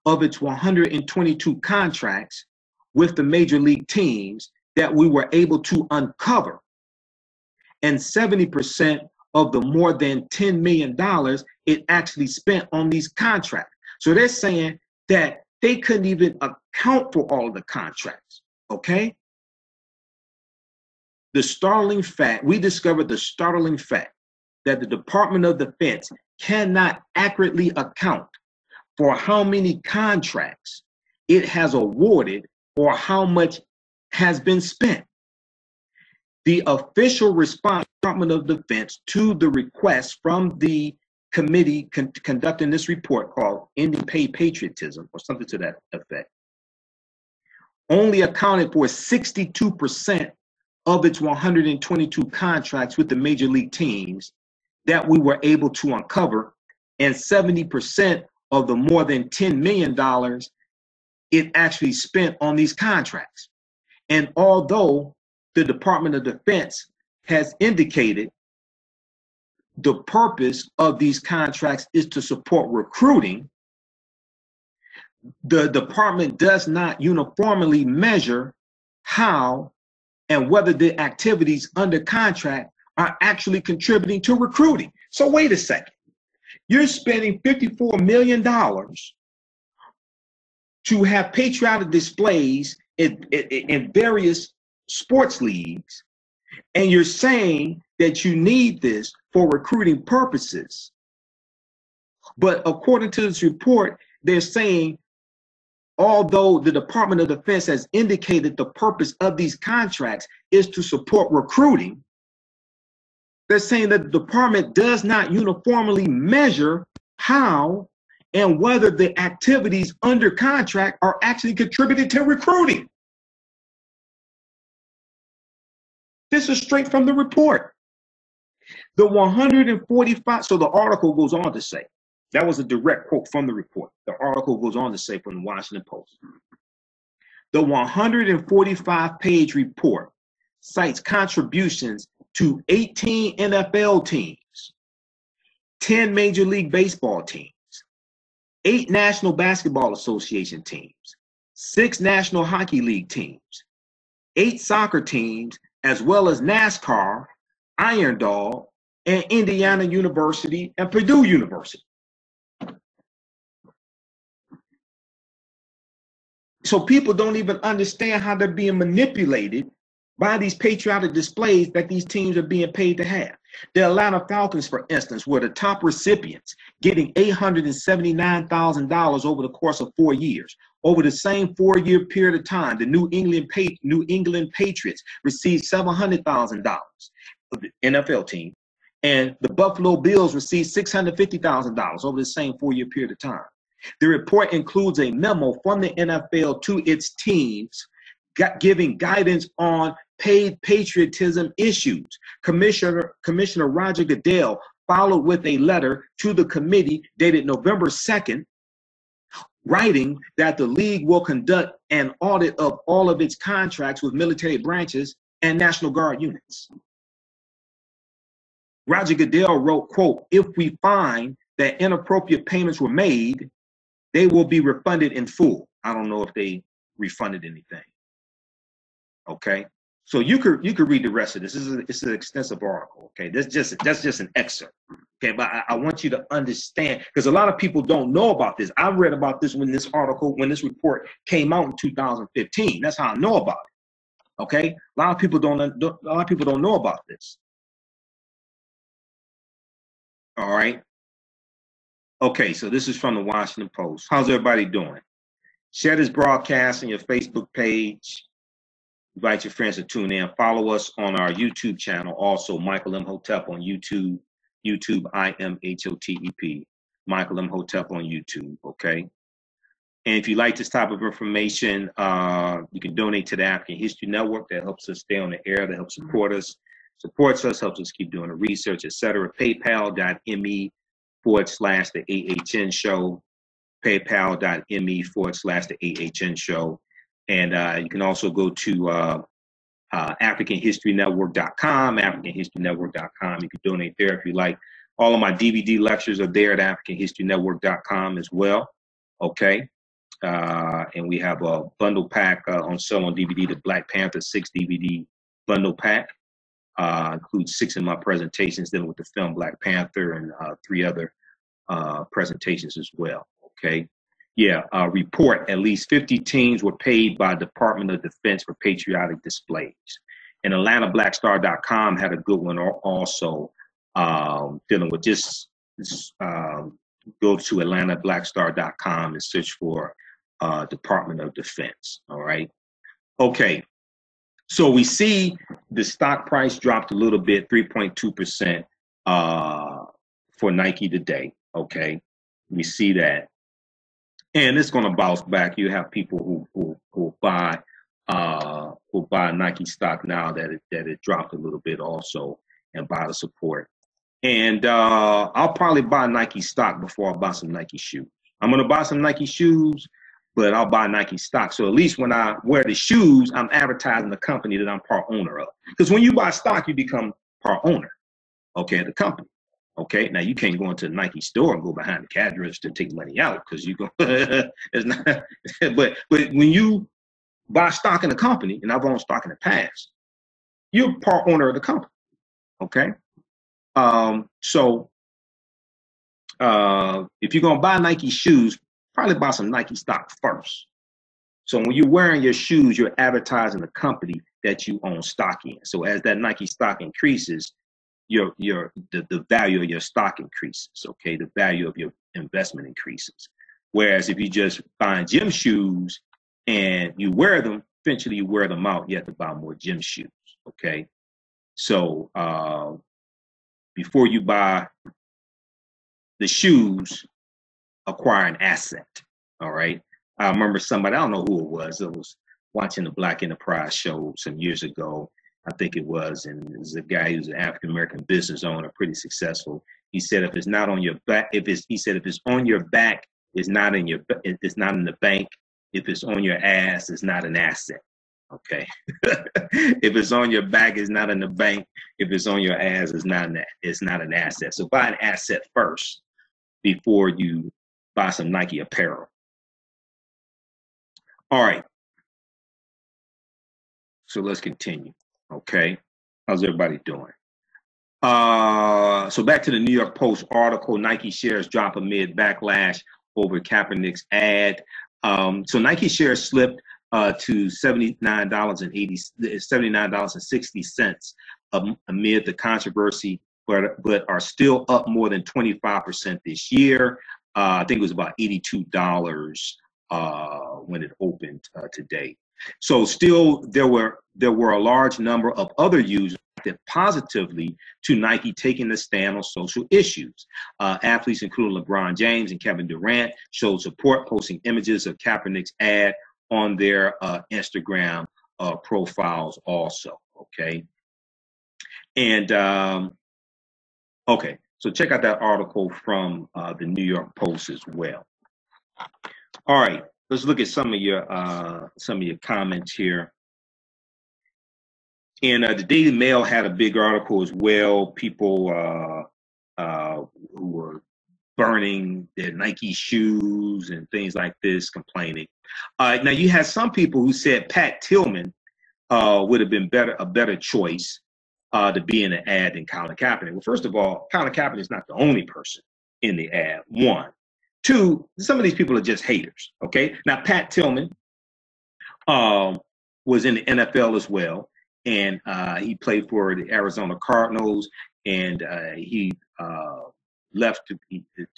of its 122 contracts with the major league teams that we were able to uncover, and 70% of the more than $10 million it actually spent on these contracts. So they're saying that they couldn't even account for all of the contracts, okay? We discovered the startling fact that the Department of Defense cannot accurately account for how many contracts it has awarded or how much has been spent. The official response of the Department of Defense to the request from the committee conducting this report called Ending Paid Patriotism or something to that effect only accounted for 62% of its 122 contracts with the major league teams that we were able to uncover, and 70% of the more than $10 million it actually spent on these contracts. And although the Department of Defense has indicated the purpose of these contracts is to support recruiting, the department does not uniformly measure how and whether the activities under contract are actually contributing to recruiting. So wait a second. You're spending $54 million to have patriotic displays in various sports leagues, and you're saying that you need this for recruiting purposes. But according to this report, they're saying, although the Department of Defense has indicated the purpose of these contracts is to support recruiting, they're saying that the department does not uniformly measure how and whether the activities under contract are actually contributing to recruiting. This is straight from the report. The 145, so the article goes on to say, that was a direct quote from the report. The article goes on to say from the Washington Post. The 145-page report cites contributions to 18 NFL teams, 10 Major League Baseball teams, 8 National Basketball Association teams, 6 National Hockey League teams, 8 soccer teams, as well as NASCAR, Iron Dog, and Indiana University and Purdue University. So people don't even understand how they're being manipulated by these patriotic displays that these teams are being paid to have. The Atlanta Falcons, for instance, were the top recipients, getting $879,000 over the course of 4 years. Over the same 4-year period of time, the New England Patriots received $700,000 of the NFL team, and the Buffalo Bills received $650,000 over the same 4-year period of time. The report includes a memo from the NFL to its teams giving guidance on paid patriotism issues. Commissioner Roger Goodell followed with a letter to the committee dated November 2nd, writing that the league will conduct an audit of all of its contracts with military branches and National Guard units. Roger Goodell wrote, quote, if we find that inappropriate payments were made, they will be refunded in full. I don't know if they refunded anything. Okay, so you could read the rest of this. It's an extensive article. Okay, that's just an excerpt. Okay, but I want you to understand, because a lot of people don't know about this. I read about this when this report came out in 2015. That's how I know about it. Okay, a lot of people don't know about this. All right. Okay, so this is from the Washington Post. How's everybody doing? Share this broadcast on your Facebook page. Invite your friends to tune in. Follow us on our YouTube channel. Also, Michael Imhotep on YouTube. YouTube, IMHOTEP. Michael Imhotep on YouTube, okay? And if you like this type of information, you can donate to the African History Network. That helps us stay on the air. That helps support us. Supports us, helps us keep doing the research, etc. PayPal.me/the AHN show. PayPal.me/the AHN show. And you can also go to AfricanHistoryNetwork.com, AfricanHistoryNetwork.com. You can donate there if you like. All of my DVD lectures are there at AfricanHistoryNetwork.com as well. Okay. And we have a bundle pack on sale on DVD, the Black Panther 6 DVD bundle pack. Includes 6 of my presentations dealing with the film Black Panther and 3 other presentations as well. Okay. Yeah, report at least 50 teams were paid by Department of Defense for patriotic displays. And AtlantaBlackStar.com had a good one also dealing with just go to AtlantaBlackStar.com and search for Department of Defense. All right. Okay. So we see the stock price dropped a little bit, 3.2% for Nike today. Okay. We see that. And it's going to bounce back. You have people who buy Nike stock now that it dropped a little bit also, and buy the support. And I'll probably buy Nike stock before I buy some Nike shoes. I'm going to buy some Nike shoes, but I'll buy Nike stock. So at least when I wear the shoes, I'm advertising the company that I'm part owner of. Because when you buy stock, you become part owner, okay, of the company. Okay, now you can't go into a Nike store and go behind the cash register and take money out because you go. It's not. But when you buy stock in a company, and I've owned stock in the past, you're part owner of the company. Okay, so if you're gonna buy Nike shoes, probably buy some Nike stock first. So when you're wearing your shoes, you're advertising the company that you own stock in. So as that Nike stock increases, the value of your stock increases, okay? The value of your investment increases. Whereas if you just buy gym shoes and you wear them, eventually you wear them out, you have to buy more gym shoes, okay? So before you buy the shoes, acquire an asset, all right? I remember somebody, I don't know who it was watching the Black Enterprise show some years ago, I think it was, and it was a guy who's an African-American business owner, pretty successful. He said, if it's not on your back, if it's on your back, it's not in the bank. If it's on your ass, it's not an asset. Okay. If it's on your back, it's not in the bank. If it's on your ass, it's not an asset. So buy an asset first before you buy some Nike apparel. All right. So let's continue. Okay, how's everybody doing? So back to the New York Post article, Nike shares drop amid backlash over Kaepernick's ad. So Nike shares slipped to $79.60 amid the controversy, but are still up more than 25% this year. I think it was about $82 when it opened today. So still, there were a large number of other users that positively to Nike taking the stand on social issues. Athletes including LeBron James and Kevin Durant showed support, posting images of Kaepernick's ad on their Instagram profiles also. Okay, and okay, so check out that article from the New York Post as well. All right. Let's look at some of your comments here. And the Daily Mail had a big article as well. People who were burning their Nike shoes and things like this, complaining. Now you had some people who said Pat Tillman would have been a better choice to be in the ad than Colin Kaepernick. Well, first of all, Colin Kaepernick is not the only person in the ad. One. Two, some of these people are just haters. Okay. Now Pat Tillman was in the NFL as well, and he played for the Arizona Cardinals, and he left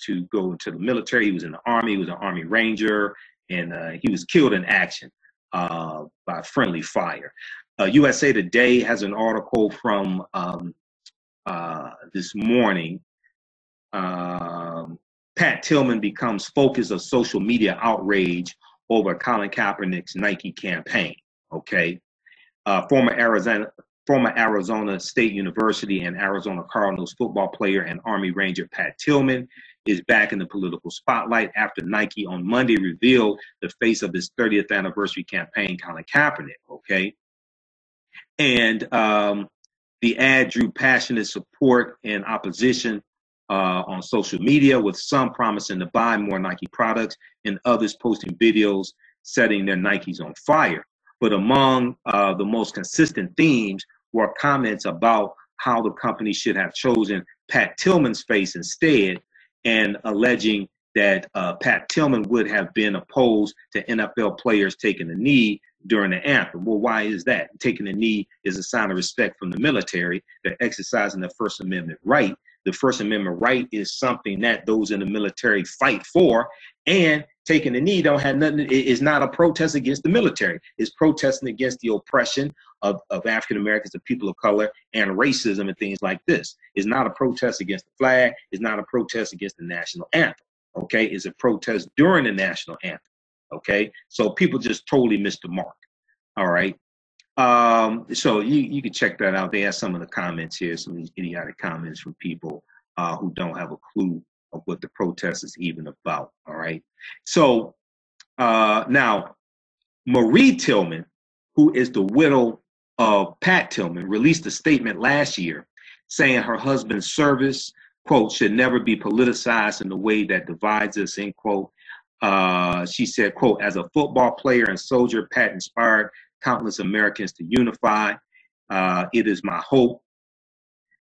to go into the military. He was in the Army. He was an Army Ranger, and he was killed in action by friendly fire. USA Today has an article from this morning. Pat Tillman becomes focus of social media outrage over Colin Kaepernick's Nike campaign. Okay, former Arizona State University and Arizona Cardinals football player and Army Ranger Pat Tillman is back in the political spotlight after Nike on Monday revealed the face of his 30th anniversary campaign, Colin Kaepernick. Okay, and the ad drew passionate support and opposition on social media, with some promising to buy more Nike products and others posting videos setting their Nikes on fire. But among the most consistent themes were comments about how the company should have chosen Pat Tillman's face instead, and alleging that Pat Tillman would have been opposed to NFL players taking a knee during the anthem. Well, why is that? Taking a knee is a sign of respect from the military. They're exercising the First Amendment right. The First Amendment right is something that those in the military fight for, and taking a knee don't have nothing. It's not a protest against the military. It's protesting against the oppression of African Americans and people of color and racism and things like this. It's not a protest against the flag. It's not a protest against the national anthem. Okay, it's a protest during the national anthem. Okay, so people just totally missed the mark. All right. So you can check that out. They have some of the comments here, some of these idiotic comments from people who don't have a clue of what the protest is even about. All right. So now Marie Tillman, who is the widow of Pat Tillman, released a statement last year saying her husband's service, quote, should never be politicized in the way that divides us, end quote. She said, quote, as a football player and soldier, Pat inspired countless Americans to unify. It is my hope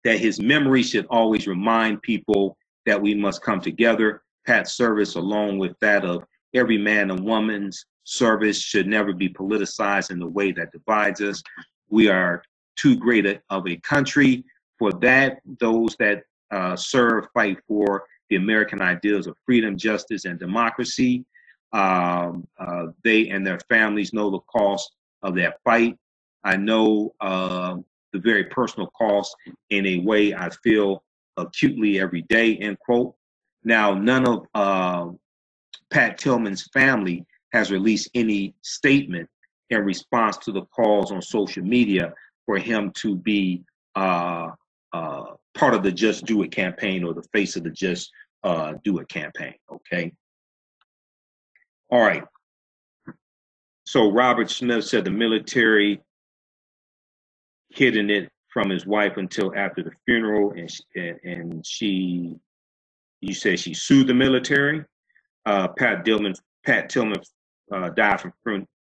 that his memory should always remind people that we must come together. Pat's service, along with that of every man and woman's service, should never be politicized in the way that divides us. We are too great of a country for that. Those that serve, fight for the American ideals of freedom, justice, and democracy. They and their families know the cost of that fight. I know the very personal cost in a way I feel acutely every day, end quote. Now, none of Pat Tillman's family has released any statement in response to the calls on social media for him to be part of the Just Do It campaign or the face of the Just Do It campaign, okay? All right. So Robert Smith said the military hidden it from his wife until after the funeral, and she, you said she sued the military. Pat Tillman died from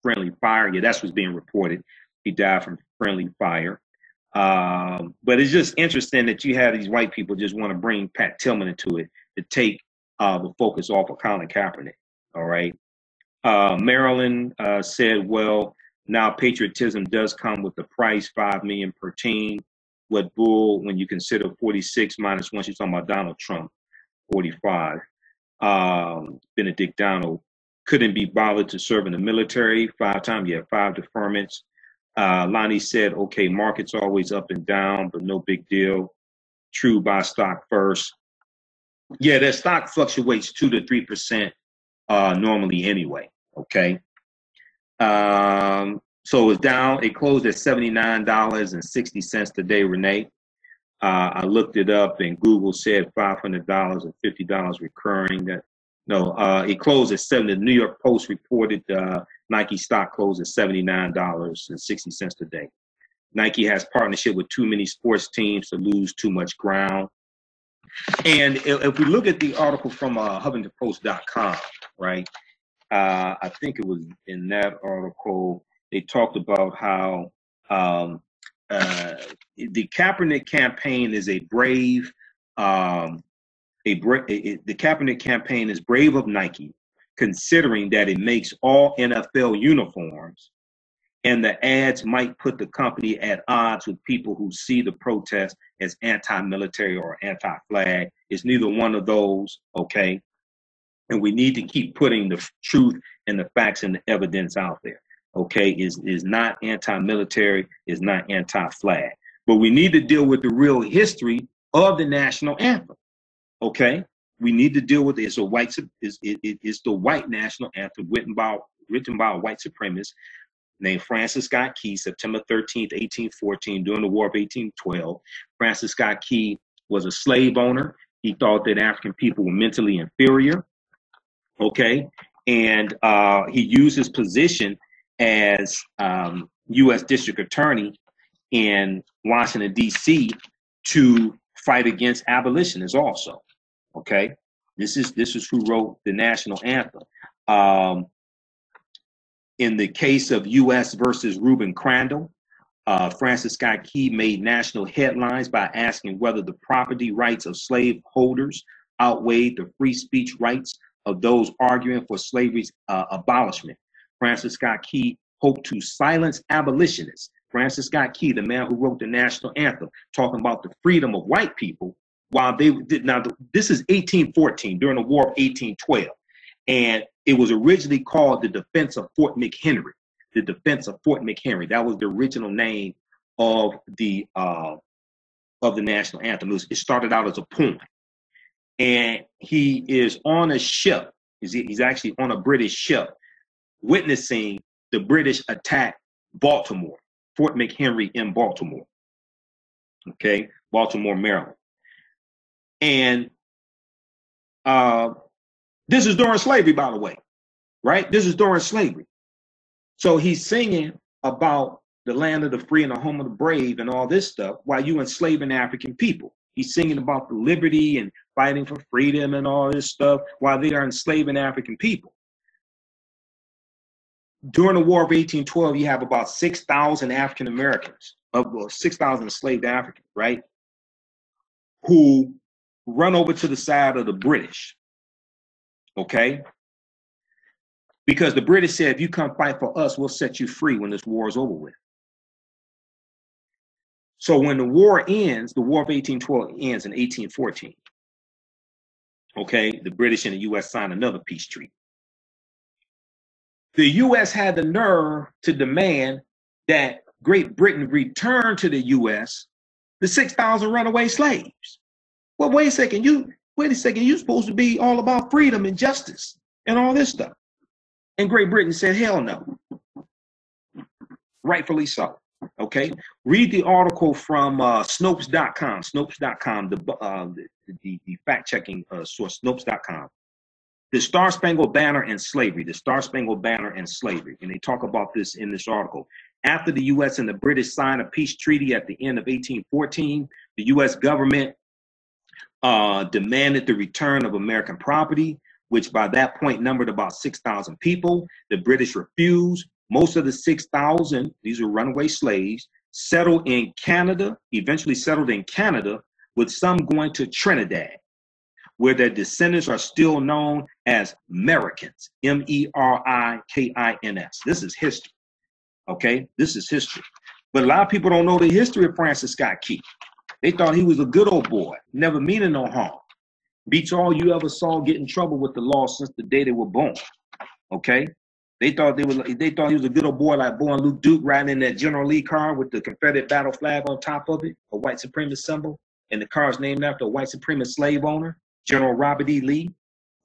friendly fire. Yeah, that's what's being reported. He died from friendly fire. But it's just interesting that you have these white people just want to bring Pat Tillman into it to take the focus off of Colin Kaepernick. All right. Maryland said, well, now patriotism does come with the price, $5 million per team. What bull when you consider 46 minus one? She's talking about Donald Trump, 45. Benedict Donald couldn't be bothered to serve in the military 5 times. Yeah, 5 deferments. Lonnie said, okay, market's always up and down, but no big deal. True, buy stock first. Yeah, their stock fluctuates 2 to 3% normally anyway, okay? So it's down. It closed at $79.60 today, Renee. I looked it up, and Google said $500 or $50 recurring. It closed at 70. The New York Post reported Nike stock closed at $79.60 today. Nike has partnership with too many sports teams to lose too much ground. And if we look at the article from HuffingtonPost.com, right? I think it was in that article they talked about how the Kaepernick campaign is a brave. The Kaepernick campaign is brave of Nike, considering that it makes all NFL uniforms, and the ads might put the company at odds with people who see the protest as anti-military or anti-flag. It's neither one of those, okay? And we need to keep putting the truth and the facts and the evidence out there, okay? Is not anti-military, is not anti-flag. But we need to deal with the real history of the national anthem, okay? We need to deal with it. It's the white national anthem written by a white supremacist named Francis Scott Key, September 13th, 1814, during the War of 1812. Francis Scott Key was a slave owner. He thought that African people were mentally inferior, okay? And he used his position as U.S. District Attorney in Washington, D.C. to fight against abolitionists also, okay? This is who wrote the national anthem. In the case of U.S. versus Reuben Crandall, Francis Scott Key made national headlines by asking whether the property rights of slave holders outweighed the free speech rights of those arguing for slavery's abolishment. Francis Scott Key hoped to silence abolitionists. Francis Scott Key, the man who wrote the national anthem, talking about the freedom of white people, while they did now. This is 1814, during the War of 1812. And it was originally called the Defense of Fort McHenry. The Defense of Fort McHenry. That was the original name of the national anthem. It started out as a poem. And he is on a ship. He's actually on a British ship, witnessing the British attack Baltimore, Fort McHenry in Baltimore. Okay, Baltimore, Maryland. And this is during slavery, by the way, right? This is during slavery. So he's singing about the land of the free and the home of the brave and all this stuff while you enslaving African people. He's singing about the liberty and fighting for freedom and all this stuff while they are enslaving African people. During the War of 1812, you have about 6,000 African Americans, 6,000 enslaved Africans, right? Who run over to the side of the British. Okay? Because the British said, if you come fight for us, we'll set you free when this war is over with. So when the war ends, the War of 1812 ends in 1814. Okay? The British and the U.S. signed another peace treaty. The U.S. had the nerve to demand that Great Britain return to the U.S. the 6,000 runaway slaves. Well, wait a second, you're supposed to be all about freedom and justice and all this stuff. And Great Britain said, hell no. Rightfully so. Okay. Read the article from Snopes.com. Snopes.com, the fact-checking source, Snopes.com. The Star Spangled Banner and Slavery. The Star Spangled Banner and Slavery. And they talk about this in this article. After the U.S. and the British signed a peace treaty at the end of 1814, the U.S. government demanded the return of American property, which by that point numbered about 6,000 people. The British refused. Most of the 6,000, these were runaway slaves, settled in Canada, eventually settled in Canada, with some going to Trinidad, where their descendants are still known as Americans, Merikins. This is history, okay? This is history. But a lot of people don't know the history of Francis Scott Key. They thought he was a good old boy, never meaning no harm. Beats all you ever saw get in trouble with the law since the day they were born, okay? They thought he was a good old boy like Boy and Luke Duke riding in that General Lee car with the Confederate battle flag on top of it, a white supremacist symbol, and the car is named after a white supremacist slave owner, General Robert E. Lee,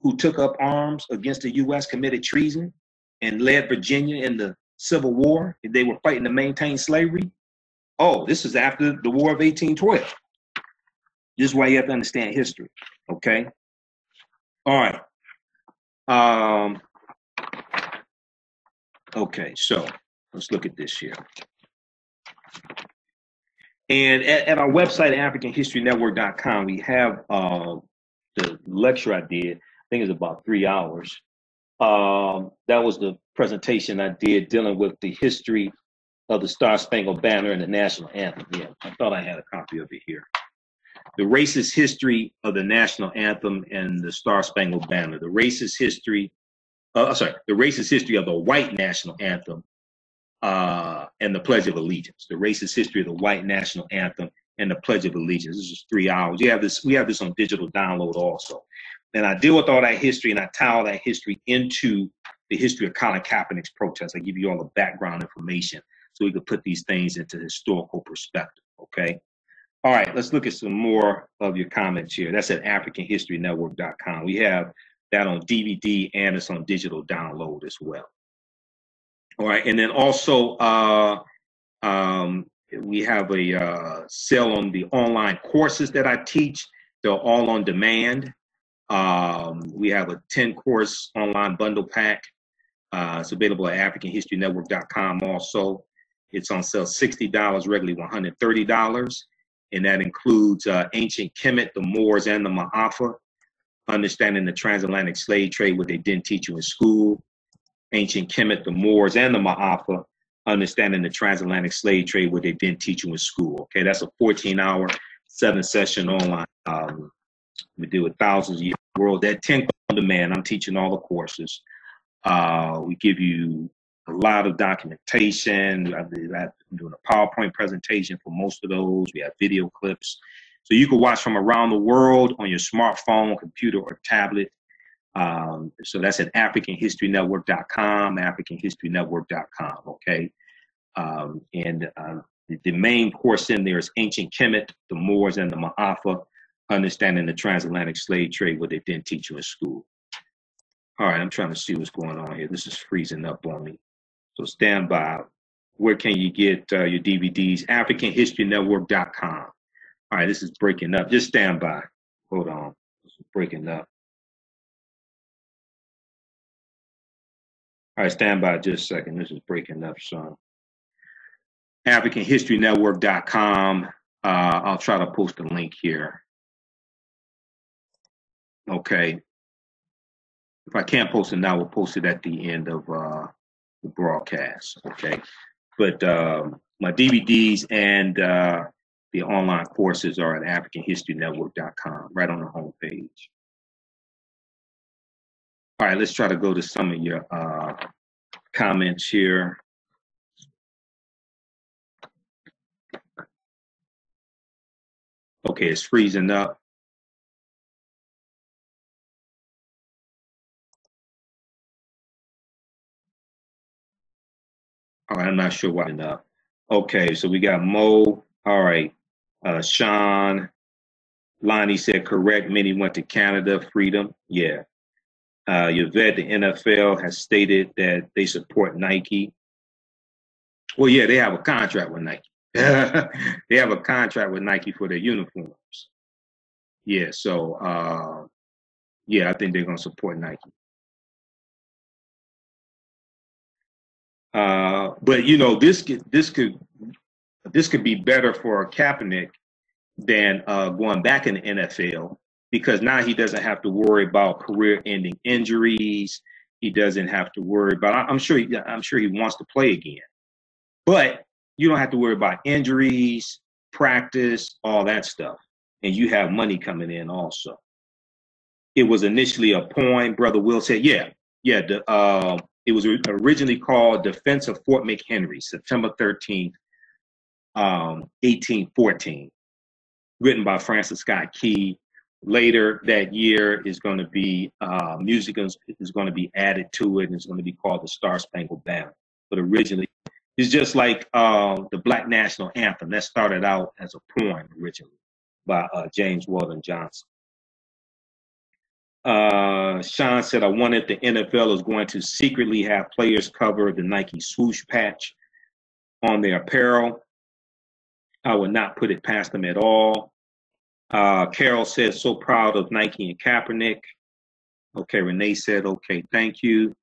who took up arms against the U.S., committed treason, and led Virginia in the Civil War. They were fighting to maintain slavery. Oh, this is after the War of 1812. This is why you have to understand history, okay? All right. Okay, so let's look at this here. And at our website, AfricanHistoryNetwork.com, we have the lecture I did. I think it's about 3 hours. That was the presentation I did dealing with the history of the Star Spangled Banner and the National Anthem. Yeah, I thought I had a copy of it here. The racist history of the National Anthem and the Star Spangled Banner. The racist history, the racist history of the white National Anthem and the Pledge of Allegiance. The racist history of the white National Anthem and the Pledge of Allegiance. This is 3 hours. We have this on digital download also. And I deal with all that history, and I tie all that history into the history of Colin Kaepernick's protest. I give you all the background information so we could put these things into historical perspective, okay? All right, let's look at some more of your comments here. That's at AfricanHistoryNetwork.com. We have that on DVD and it's on digital download as well. All right, and then also we have a sale on the online courses that I teach. They're all on demand. We have a 10-course online bundle pack. It's available at AfricanHistoryNetwork.com also. It's on sale $60, regularly $130. And that includes ancient Kemet, the Moors, and the Ma'afa, understanding the transatlantic slave trade, what they didn't teach you in school. Ancient Kemet, the Moors, and the Ma'afa, understanding the transatlantic slave trade, what they didn't teach you in school. Okay, that's a 14-hour, 7-session online. We deal with thousands of years in the world. That 10 on demand, I'm teaching all the courses. We give you a lot of documentation. I'm doing a PowerPoint presentation for most of those. We have video clips. So you can watch from around the world on your smartphone, computer, or tablet. So that's at AfricanHistoryNetwork.com, AfricanHistoryNetwork.com, okay? The main course in there is Ancient Kemet, the Moors, and the Ma'afa, understanding the transatlantic slave trade, what they didn't teach you in school. All right, I'm trying to see what's going on here. This is freezing up on me. So stand by. Where can you get your DVDs? AfricanHistoryNetwork.com. All right, this is breaking up. Just stand by. Hold on. This is breaking up. All right, stand by just a second. This is breaking up, son. AfricanHistoryNetwork.com. I'll try to post a link here. Okay. If I can't post it now, we'll post it at the end of the broadcast. Okay. But my DVDs and the online courses are at AfricanHistoryNetwork.com, right on the homepage. All right, let's try to go to some of your comments here. Okay, it's freezing up. All right, I'm not sure why enough. Okay, so we got Mo. All right, Sean. Lonnie said correct. Many went to Canada. Freedom. Yeah. Yvette, the NFL has stated that they support Nike. Well, yeah, they have a contract with Nike. They have a contract with Nike for their uniforms. Yeah, so yeah, I think they're gonna support Nike. But you know, this could be better for Kaepernick than going back in the NFL, because now he doesn't have to worry about career-ending injuries. He doesn't have to worry about. I'm sure he wants to play again, but you don't have to worry about injuries, practice, all that stuff, and you have money coming in also. It was initially a poem. Brother Will said, yeah. It was originally called Defense of Fort McHenry, September 13th, 1814, written by Francis Scott Key. Later that year is going to be, music is going to be added to it, and it's going to be called the Star Spangled Banner. But originally, it's just like the Black National Anthem. That started out as a poem originally by James Weldon Johnson. Sean said, I wonder if the NFL is going to secretly have players cover the Nike swoosh patch on their apparel. I would not put it past them at all. Carol says, so proud of Nike and Kaepernick. Okay, Renee said, okay, thank you.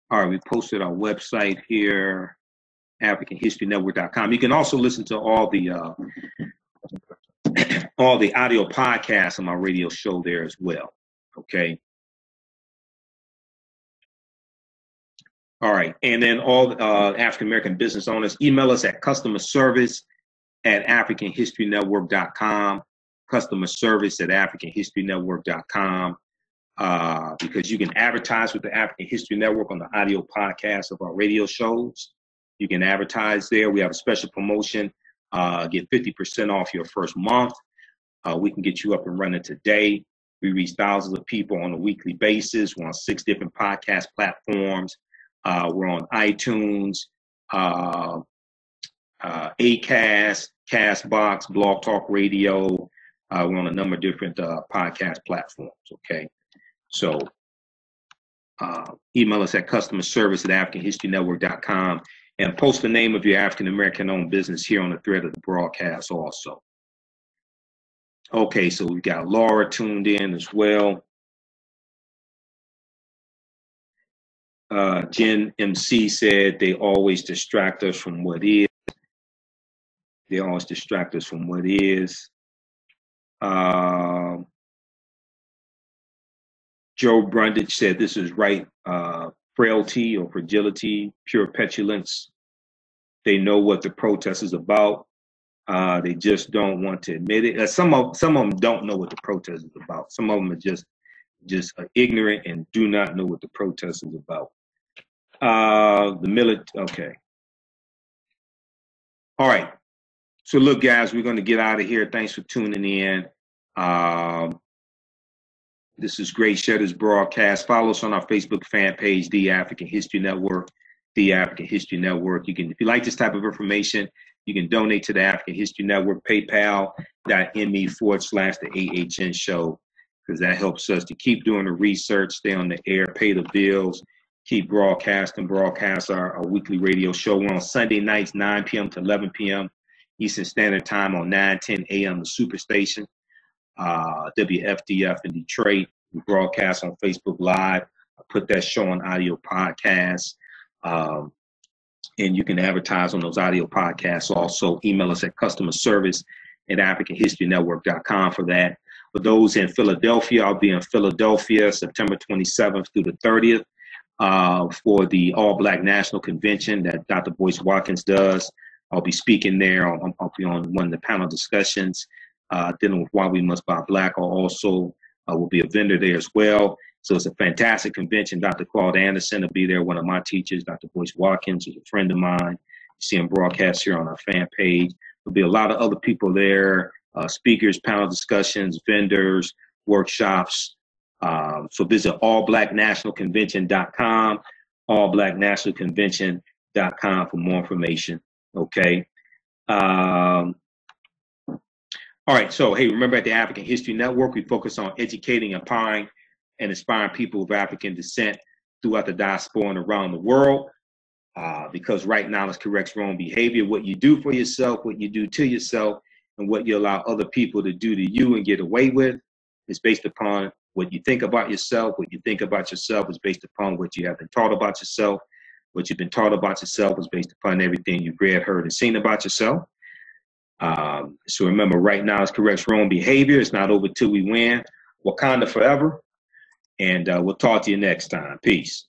All right, we posted our website here, AfricanHistoryNetwork.com. You can also listen to all the all the audio podcasts on my radio show there as well. Okay. All right. And then all African-American business owners, email us at customerservice@africanhistorynetwork.com, customerservice@africanhistorynetwork.com, because you can advertise with the African History Network on the audio podcast of our radio shows. You can advertise there. We have a special promotion. Get 50% off your first month. We can get you up and running today. We reach thousands of people on a weekly basis. We're on 6 different podcast platforms. We're on iTunes, Acast, Castbox, Blog Talk Radio. We're on a number of different podcast platforms, okay? So email us at customerservice@africanhistorynetwork.com and post the name of your African-American-owned business here on the thread of the broadcast also. Okay, so we've got Laura tuned in as well. Jen MC said they always distract us from what is. They always distract us from what is. Joe Brundage said this is right. Frailty or fragility, pure petulance. They know what the protest is about. They just don't want to admit it. Some of them don't know what the protest is about. Some of them are just ignorant and do not know what the protest is about. Okay. All right. So look, guys, we're going to get out of here. Thanks for tuning in. This is great. Share this broadcast. Follow us on our Facebook fan page, The African History Network. The African History Network. You can, if you like this type of information, you can donate to the African History Network, paypal.me/the AHN show, because that helps us to keep doing the research, stay on the air, pay the bills, keep broadcast our weekly radio show. We're on Sunday nights, 9 p.m. to 11 p.m. Eastern Standard Time on 9:10 a.m. the Superstation, WFDF in Detroit. We broadcast on Facebook Live. I put that show on audio podcasts. And you can advertise on those audio podcasts. Also, email us at customerservice@africanhistorynetwork.com for that. For those in Philadelphia, I'll be in Philadelphia September 27th through the 30th for the All Black National Convention that Dr. Boyce Watkins does. I'll be speaking there. I'll be on one of the panel discussions dealing with why we must buy black. I also will be a vendor there as well. So it's a fantastic convention. Dr. Claude Anderson will be there, one of my teachers. Dr. Boyce Watkins is a friend of mine. You see him broadcast here on our fan page. There'll be a lot of other people there, speakers, panel discussions, vendors, workshops. So visit allblacknationalconvention.com, allblacknationalconvention.com for more information. Okay. All right. So, hey, remember at the African History Network, we focus on educating, empowering, and inspiring people of African descent throughout the diaspora and around the world. Because right knowledge corrects wrong behavior. What you do for yourself, what you do to yourself, and what you allow other people to do to you and get away with is based upon what you think about yourself. What you think about yourself is based upon what you have been taught about yourself. What you've been taught about yourself is based upon everything you've read, heard, and seen about yourself. So remember, right knowledge corrects wrong behavior. It's not over till we win. Wakanda forever. And we'll talk to you next time. Peace.